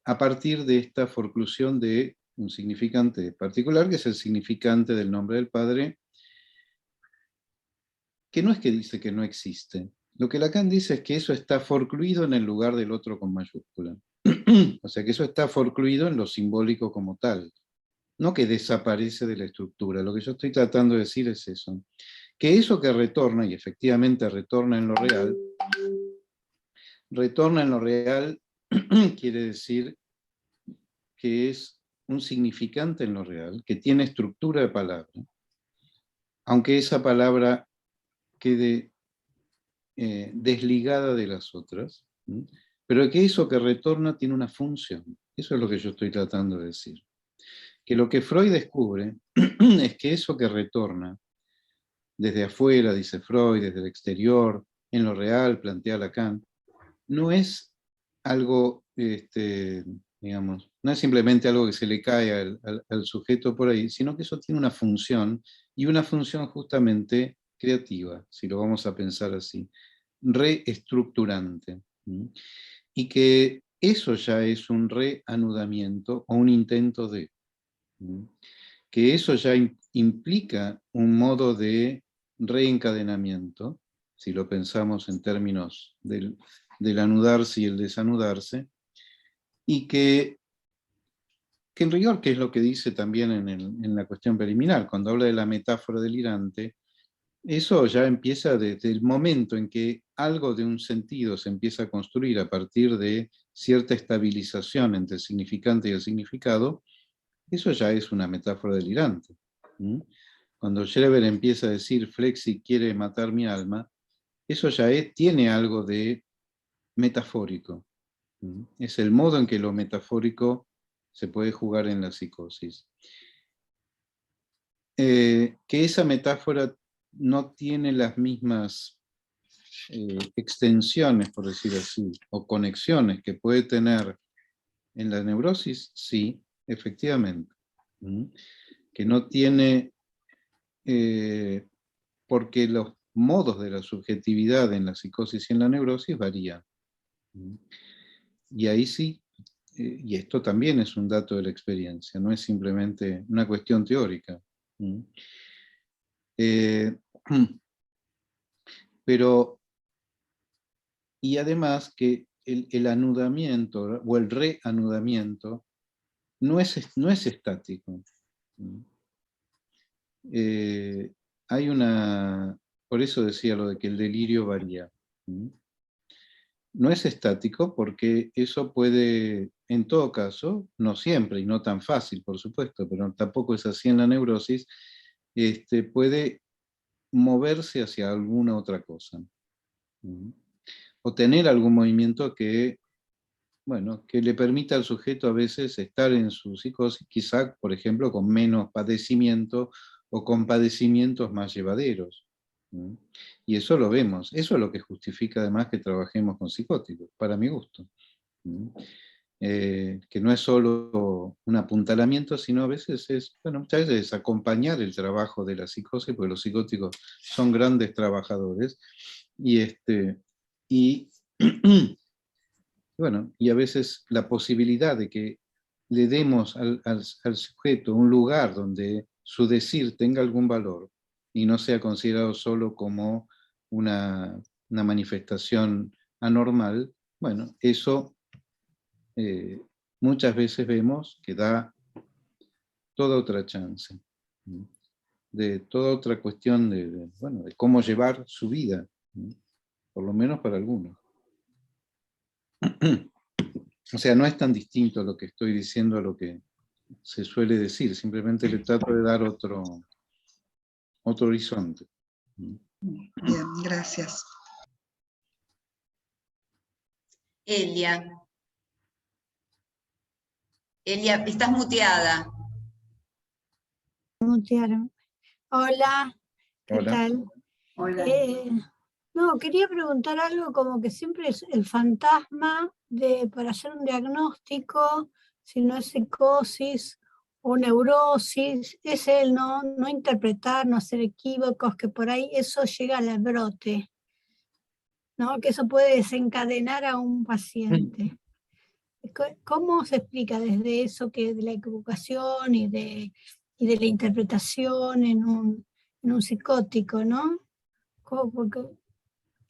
a partir de esta forclusión de un significante particular, que es el significante del nombre del padre, que no es que dice que no existe. Lo que Lacan dice es que eso está forcluido en el lugar del otro con mayúscula. O sea, que eso está forcluido en lo simbólico como tal. No que desaparece de la estructura. Lo que yo estoy tratando de decir es eso. Que eso que retorna, y efectivamente retorna en lo real quiere decir que es un significante en lo real, que tiene estructura de palabra, aunque esa palabra quede desligada de las otras, pero que eso que retorna tiene una función. Eso es lo que yo estoy tratando de decir. Que lo que Freud descubre es que eso que retorna desde afuera, dice Freud, desde el exterior, en lo real, plantea Lacan, no es algo, digamos, no es simplemente algo que se le cae al sujeto por ahí, sino que eso tiene una función, y una función justamente creativa, si lo vamos a pensar así, reestructurante. Y que eso ya es un reanudamiento o un intento de. Que eso ya implica un modo de reencadenamiento, si lo pensamos en términos del anudarse y el desanudarse, y que en rigor, que es lo que dice también en la cuestión preliminar, cuando habla de la metáfora delirante, eso ya empieza desde el momento en que algo de un sentido se empieza a construir a partir de cierta estabilización entre el significante y el significado. Eso ya es una metáfora delirante. Cuando Schreber empieza a decir Flexi quiere matar mi alma, eso ya tiene algo de metafórico. Es el modo en que lo metafórico se puede jugar en la psicosis. Que esa metáfora no tiene las mismas extensiones, por decir así, o conexiones que puede tener en la neurosis, sí, efectivamente. Que no tiene, porque los modos de la subjetividad en la psicosis y en la neurosis varían. Y ahí sí, y esto también es un dato de la experiencia, no es simplemente una cuestión teórica. Pero, y además que el anudamiento o el reanudamiento no es estático. Hay por eso decía lo de que el delirio varía. No es estático porque eso puede, en todo caso, no siempre y no tan fácil, por supuesto, pero tampoco es así en la neurosis, puede moverse hacia alguna otra cosa. O tener algún movimiento que le permita al sujeto a veces estar en su psicosis, quizá, por ejemplo, con menos padecimiento o con padecimientos más llevaderos. Y eso lo vemos, eso es lo que justifica además que trabajemos con psicóticos, para mi gusto. Que no es solo un apuntalamiento, sino a veces muchas veces es acompañar el trabajo de la psicosis, porque los psicóticos son grandes trabajadores, y y a veces la posibilidad de que le demos al sujeto un lugar donde su decir tenga algún valor y no sea considerado solo como una manifestación anormal, bueno, eso muchas veces vemos que da toda otra chance, de toda otra cuestión bueno, de cómo llevar su vida, por lo menos para algunos. O sea, no es tan distinto lo que estoy diciendo a lo que se suele decir, simplemente le trato de dar otro horizonte. Bien, gracias. Elia. Elia, estás muteada. Mutearon. Hola, ¿qué Hola. tal? Hola. No, quería preguntar algo como que siempre es el fantasma para hacer un diagnóstico, si no es psicosis o neurosis, es el no interpretar, no hacer equívocos, que por ahí eso llega al brote, ¿no? Que eso puede desencadenar a un paciente. ¿Cómo se explica desde eso, que de la equivocación y de la interpretación en un psicótico, ¿no? Porque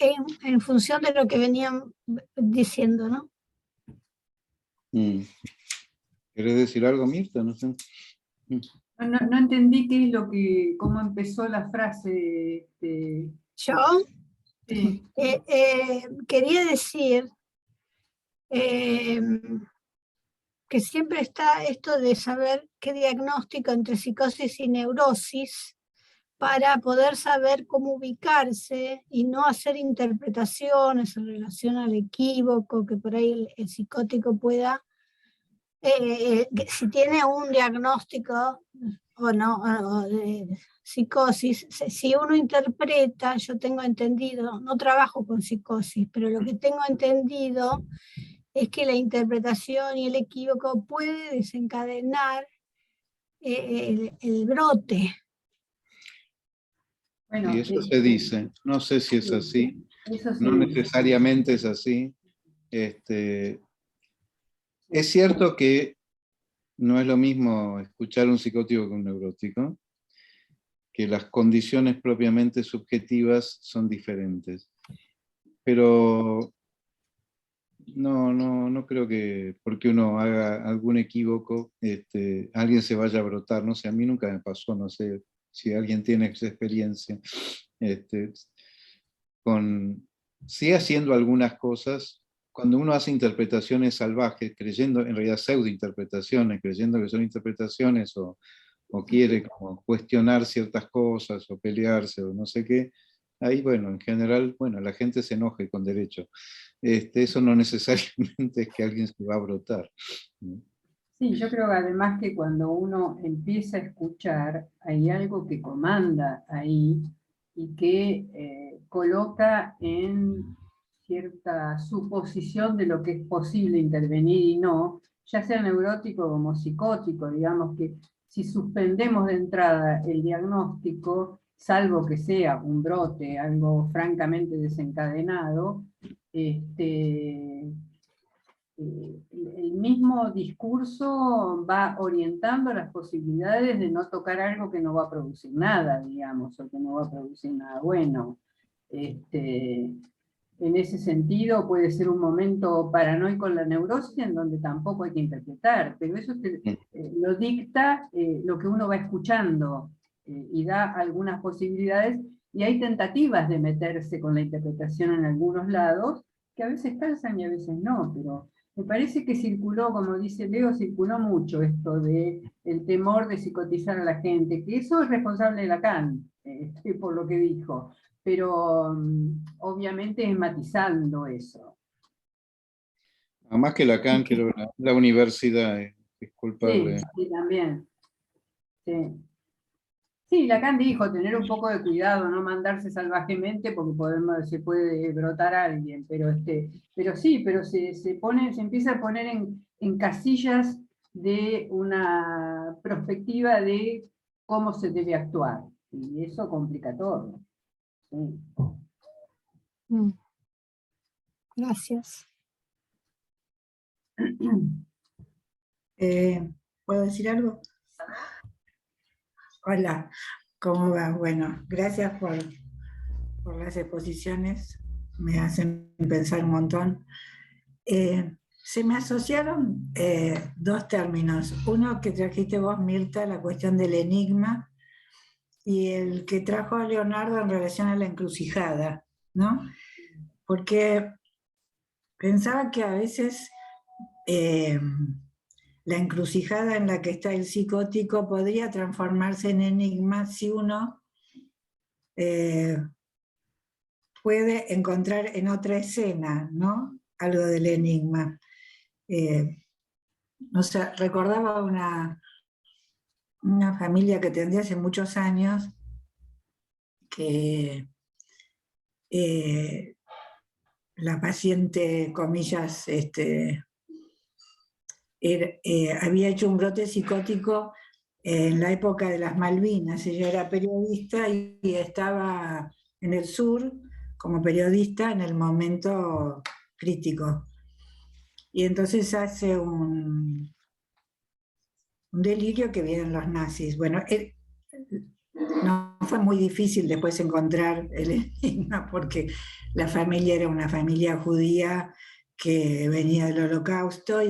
en función de lo que venían diciendo, ¿no? ¿Querés decir algo, Mirta? No sé. No entendí cómo empezó la frase. Yo Sí. quería decir que siempre está esto de saber qué diagnóstico entre psicosis y neurosis para poder saber cómo ubicarse y no hacer interpretaciones en relación al equívoco que por ahí el psicótico pueda, si tiene un diagnóstico o no, de psicosis, si uno interpreta, yo tengo entendido, no trabajo con psicosis, pero lo que tengo entendido es que la interpretación y el equívoco puede desencadenar el brote. Bueno, Y eso se dice, no sé si es así, eso no necesariamente es así. Es cierto que no es lo mismo escuchar un psicótico que un neurótico, que las condiciones propiamente subjetivas son diferentes. Pero no creo que porque uno haga algún equívoco, alguien se vaya a brotar. No sé, a mí nunca me pasó, no sé si alguien tiene esa experiencia. Sí, haciendo algunas cosas, cuando uno hace interpretaciones salvajes, creyendo, en realidad pseudointerpretaciones, creyendo que son interpretaciones o quiere como cuestionar ciertas cosas o pelearse o no sé qué, ahí, bueno, en general, bueno, la gente se enoja y con derecho. Eso no necesariamente es que alguien se va a brotar. Sí, yo creo que además que cuando uno empieza a escuchar, hay algo que comanda ahí y que coloca en cierta suposición de lo que es posible intervenir y no, ya sea neurótico como psicótico, digamos que si suspendemos de entrada el diagnóstico, salvo que sea un brote, algo francamente desencadenado, el mismo discurso va orientando las posibilidades de no tocar algo que no va a producir nada, digamos, o que no va a producir nada bueno. En ese sentido puede ser un momento paranoico en la neurosis en donde tampoco hay que interpretar, pero eso lo dicta lo que uno va escuchando y da algunas posibilidades, y hay tentativas de meterse con la interpretación en algunos lados, que a veces calzan y a veces no, pero me parece que circuló, como dice Leo, circuló mucho esto de el temor de psicotizar a la gente, que eso es responsable de Lacan, por lo que dijo, pero obviamente es matizando eso. Más que Lacan, que la universidad es culpable. Sí, también. Sí. Sí, Lacan dijo tener un poco de cuidado, no mandarse salvajemente porque se puede brotar a alguien, pero sí, pero se empieza a poner en casillas de una perspectiva de cómo se debe actuar, y eso complica todo. Sí. Gracias. ¿Puedo decir algo? Hola, ¿cómo va? Bueno, gracias por las exposiciones, me hacen pensar un montón. Se me asociaron dos términos. Uno que trajiste vos, Mirta, la cuestión del enigma, y el que trajo a Leonardo en relación a la encrucijada, ¿no? Porque pensaba que a veces la encrucijada en la que está el psicótico podría transformarse en enigma si uno puede encontrar en otra escena, ¿no? Algo del enigma. No sé, recordaba una familia que atendí hace muchos años que la paciente, comillas, había hecho un brote psicótico en la época de las Malvinas. Ella era periodista y estaba en el sur como periodista en el momento crítico. Y entonces hace un delirio que vienen los nazis. Bueno, no fue muy difícil después encontrar el enigma porque la familia era una familia judía que venía del Holocausto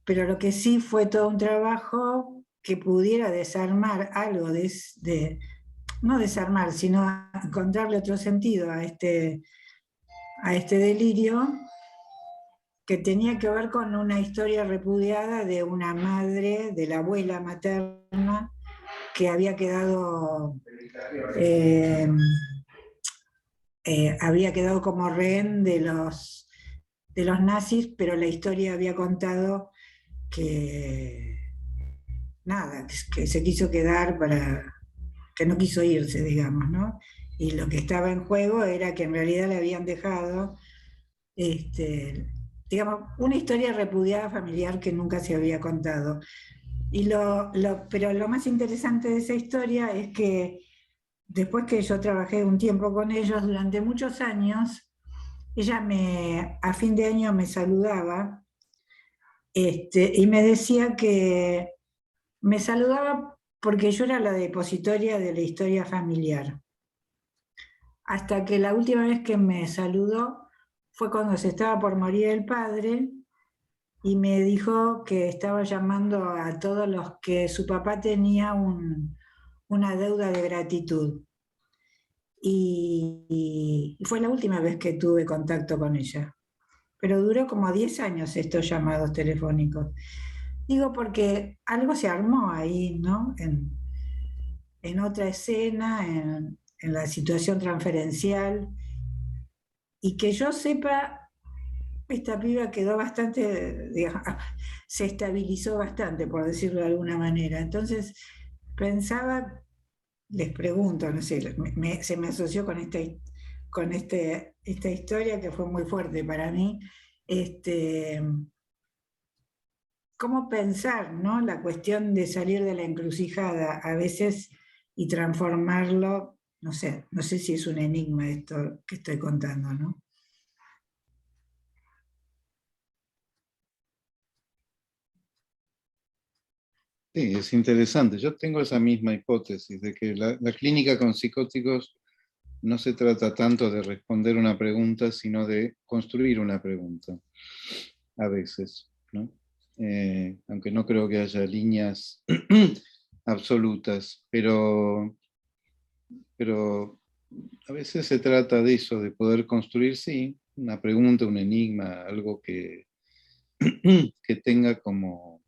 pero lo que sí fue todo un trabajo que pudiera desarmar algo no desarmar, sino encontrarle otro sentido a este delirio, que tenía que ver con una historia repudiada de una madre, de la abuela materna, que había quedado como rehén de los nazis, pero la historia había contado que se quiso quedar que no quiso irse, digamos, ¿no? Y lo que estaba en juego era que en realidad le habían dejado, digamos, una historia repudiada familiar que nunca se había contado. Pero lo más interesante de esa historia es que después que yo trabajé un tiempo con ellos durante muchos años, ella a fin de año me saludaba y me decía que me saludaba porque yo era la depositoria de la historia familiar. Hasta que la última vez que me saludó fue cuando se estaba por morir el padre y me dijo que estaba llamando a todos los que su papá tenía una deuda de gratitud. Y fue la última vez que tuve contacto con ella. Pero duró como 10 años estos llamados telefónicos. Digo porque algo se armó ahí, ¿no? En otra escena, en la situación transferencial. Y que yo sepa, esta piba quedó bastante, digamos, se estabilizó bastante, por decirlo de alguna manera. Entonces pensaba, les pregunto, no sé, se me asoció con esta historia que fue muy fuerte para mí. ¿Cómo pensar, ¿no? La cuestión de salir de la encrucijada a veces y transformarlo, no sé si es un enigma esto que estoy contando, ¿no? Sí, es interesante. Yo tengo esa misma hipótesis de que la clínica con psicóticos no se trata tanto de responder una pregunta, sino de construir una pregunta, a veces, ¿no? Aunque no creo que haya líneas absolutas, pero a veces se trata de eso, de poder construir, sí, una pregunta, un enigma, algo que tenga como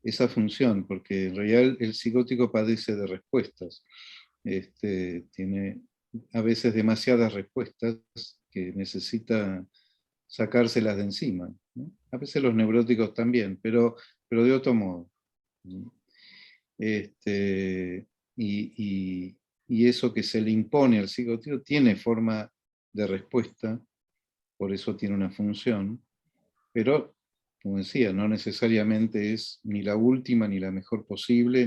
esa función, porque en realidad el psicótico padece de respuestas. Tiene a veces demasiadas respuestas que necesita sacárselas de encima, ¿no? A veces los neuróticos también, pero de otro modo. Y eso que se le impone al psicótico tiene forma de respuesta, por eso tiene una función, pero, como decía, no necesariamente es ni la última, ni la mejor posible,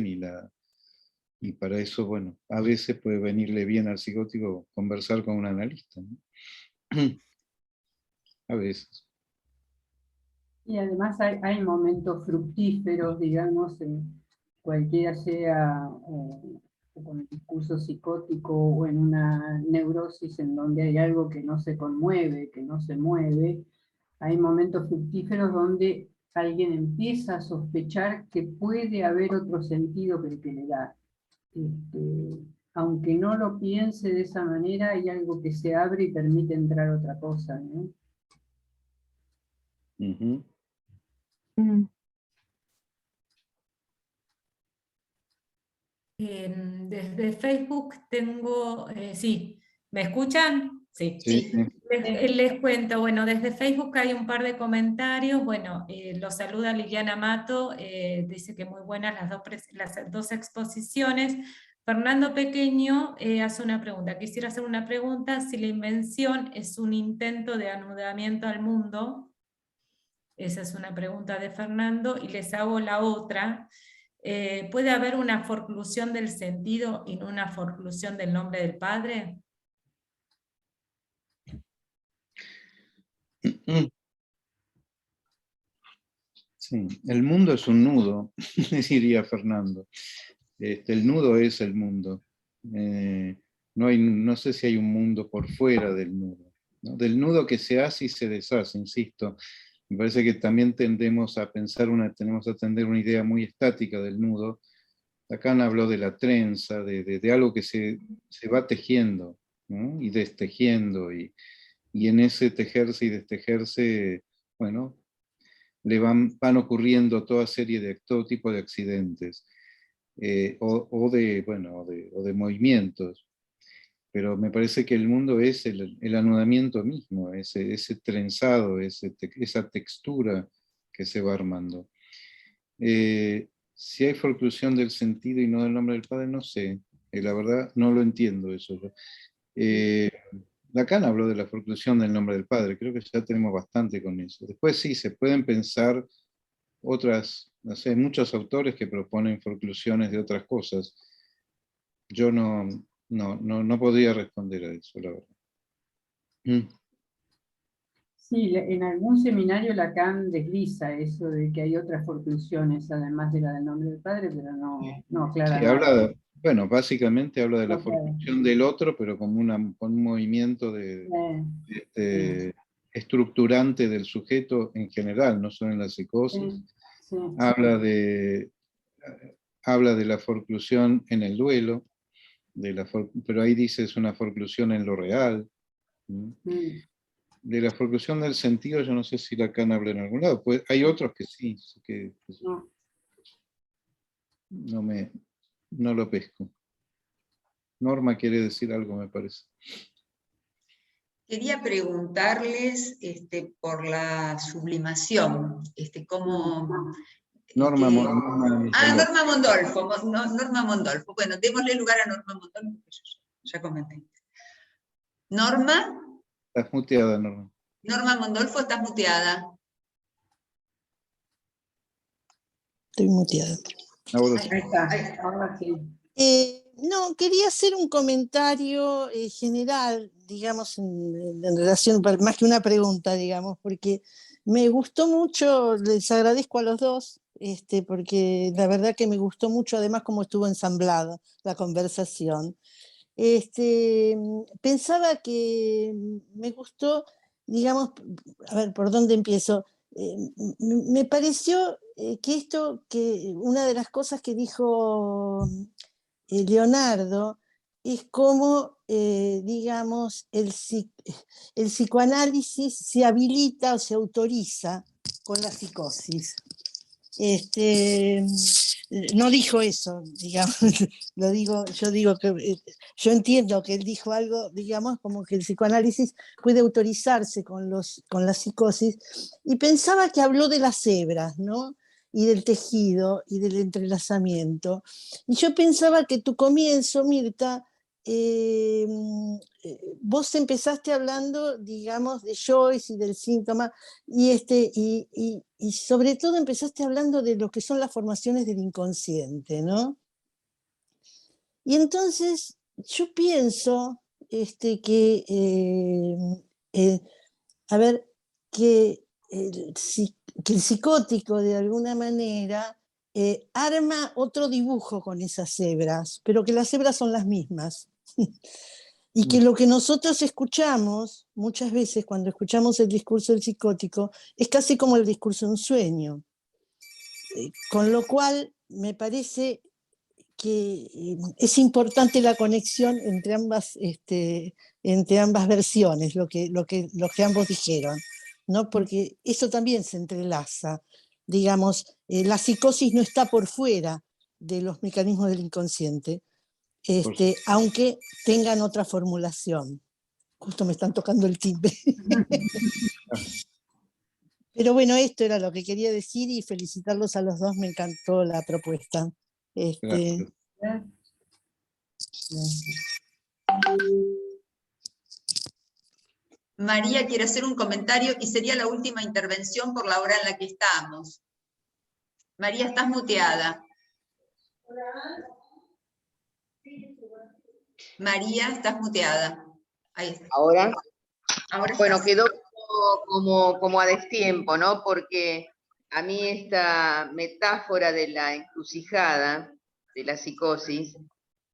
y para eso, bueno, a veces puede venirle bien al psicótico conversar con un analista, ¿no? A veces. Y además hay momentos fructíferos, digamos, cualquiera sea con el discurso psicótico o en una neurosis en donde hay algo que no se conmueve, que no se mueve, hay momentos fructíferos donde alguien empieza a sospechar que puede haber otro sentido que el que le da. Aunque no lo piense de esa manera, hay algo que se abre y permite entrar otra cosa, ¿no? Ujú. Desde Facebook tengo, sí, ¿me escuchan? Sí. Sí, sí. Les cuento, bueno, desde Facebook hay un par de comentarios. Bueno, los saluda Liliana Mato, dice que muy buenas las dos exposiciones. Fernando Pequeño hace una pregunta. Quisiera hacer una pregunta: si la invención es un intento de anudamiento al mundo. Esa es una pregunta de Fernando, y les hago la otra. ¿Puede haber una forclusión del sentido y no una forclusión del nombre del Padre? Sí, el mundo es un nudo, diría Fernando. El nudo es el mundo. No sé si hay un mundo por fuera del nudo, ¿no? Del nudo que se hace y se deshace, insisto. Me parece que también tendemos a pensar, tenemos a tener una idea muy estática del nudo. Lacan habló de la trenza, de algo que se va tejiendo, ¿no? Y destejiendo, y en ese tejerse y destejerse, bueno, le van ocurriendo todo tipo de accidentes, o de movimientos. Pero me parece que el mundo es el anudamiento mismo, ese trenzado, esa textura que se va armando. Si hay forclusión del sentido y no del nombre del Padre, no sé. La verdad, no lo entiendo eso yo. Lacan habló de la forclusión del nombre del Padre, creo que ya tenemos bastante con eso. Después sí, se pueden pensar otras, no sé, muchos autores que proponen forclusiones de otras cosas. Yo no podría responder a eso, la verdad. Sí, en algún seminario Lacan desliza eso de que hay otras forclusiones, además de la del nombre del Padre, pero no aclara Sí, nada. básicamente habla de la Ok. forclusión del otro, pero como con un movimiento estructurante del sujeto en general, no solo en la psicosis. Sí. Habla de la forclusión en el duelo, pero ahí dice es una forclusión en lo real. De la forclusión del sentido, yo no sé si Lacan habla en algún lado. Pues hay otros que sí, que no lo pesco. Norma quiere decir algo, me parece. Quería preguntarles por la sublimación, cómo... Norma Norma Mondolfo. Norma Mondolfo. Bueno, démosle lugar a Norma Mondolfo, que yo ya comenté. Norma. Estás muteada, Norma. Norma Mondolfo, estás muteada. Estoy muteada. Ahora Ahí está, ahora sí. No, quería hacer un comentario general, digamos, en relación, más que una pregunta, digamos, porque me gustó mucho, les agradezco a los dos, porque la verdad que me gustó mucho, además, cómo estuvo ensamblada la conversación. Pensaba que me gustó, digamos, a ver, ¿por dónde empiezo? Me pareció que una de las cosas que dijo Leonardo es cómo, digamos, el psicoanálisis se habilita o se autoriza con la psicosis. No dijo eso, digamos, yo entiendo que él dijo algo, digamos, como que el psicoanálisis puede autorizarse con la psicosis, y pensaba que habló de las hebras, ¿no? Y del tejido y del entrelazamiento. Y yo pensaba que tu comienzo, Mirta, vos empezaste hablando, digamos, de Joyce y del síntoma, y sobre todo empezaste hablando de lo que son las formaciones del inconsciente, ¿no? Y entonces yo pienso que el psicótico de alguna manera arma otro dibujo con esas hebras, pero que las hebras son las mismas. Y que lo que nosotros escuchamos, muchas veces cuando escuchamos el discurso del psicótico, es casi como el discurso de un sueño. Con lo cual, me parece que es importante la conexión entre ambas versiones, lo que ambos dijeron, ¿no? Porque eso también se entrelaza. Digamos, la psicosis no está por fuera de los mecanismos del inconsciente, aunque tengan otra formulación. Justo me están tocando el timbre. Pero bueno, esto era lo que quería decir y felicitarlos a los dos, me encantó la propuesta. Gracias. María quiere hacer un comentario y sería la última intervención por la hora en la que estamos. María, estás muteada. María, estás muteada. Ahí está. Ahora, bueno, estás. quedó como a destiempo, ¿no? Porque a mí esta metáfora de la encrucijada, de la psicosis,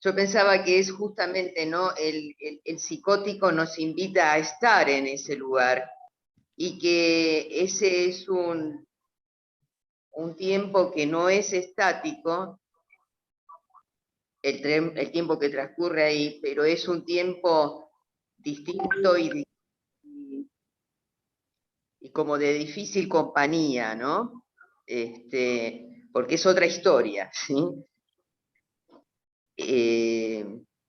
yo pensaba que es justamente, ¿no? El psicótico nos invita a estar en ese lugar y que ese es un tiempo que no es estático, el tiempo que transcurre ahí, pero es un tiempo distinto y como de difícil compañía, ¿no? Porque es otra historia, ¿sí?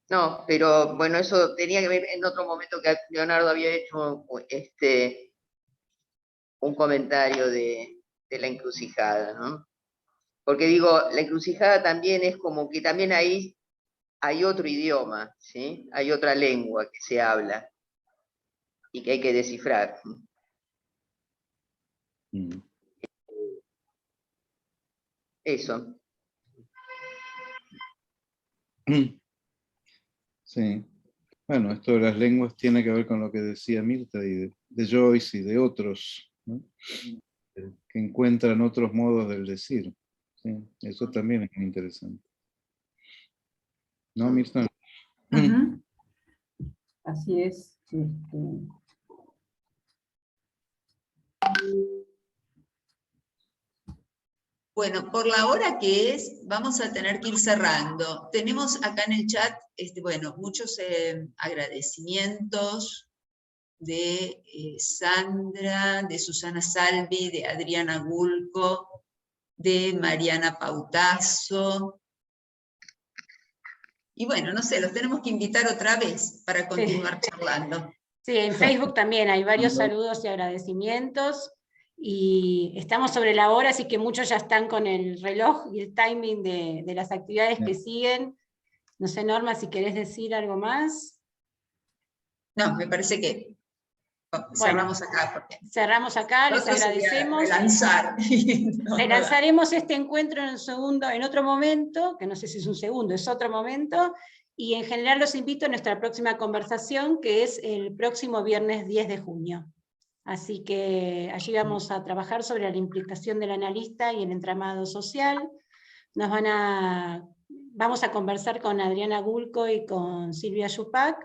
No, pero bueno, eso tenía que ver en otro momento que Leonardo había hecho un comentario de la encrucijada, ¿no? Porque digo, la encrucijada también es como que también ahí hay otro idioma, ¿sí? Hay otra lengua que se habla y que hay que descifrar. Eso. Sí. Bueno, esto de las lenguas tiene que ver con lo que decía Mirta y de Joyce y de otros, ¿no? Que encuentran otros modos del decir. ¿Sí? Eso también es muy interesante. ¿No, Mirta? Así es. Bueno, por la hora que es, vamos a tener que ir cerrando. Tenemos acá en el chat, bueno, muchos agradecimientos de Sandra, de Susana Salvi, de Adriana Gulco, de Mariana Pautazo. Y bueno, no sé, los tenemos que invitar otra vez para continuar charlando. Sí, en Facebook también hay varios saludos y agradecimientos. Y estamos sobre la hora, así que muchos ya están con el reloj y el timing de las actividades que siguen. No sé, Norma, si querés decir algo más. No, me parece que cerramos acá. Cerramos acá, les agradecemos. Relanzaremos este encuentro en otro momento, que no sé si es un segundo, es otro momento, y en general los invito a nuestra próxima conversación, que es el próximo viernes 10 de junio. Así que allí vamos a trabajar sobre la implicación del analista y el entramado social. Vamos a conversar con Adriana Gulco y con Silvia Yupac,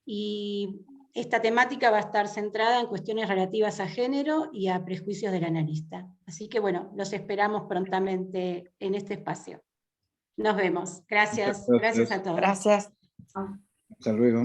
y esta temática va a estar centrada en cuestiones relativas a género y a prejuicios del analista. Así que bueno, los esperamos prontamente en este espacio. Nos vemos. Gracias. Gracias a todos. Gracias. Hasta luego.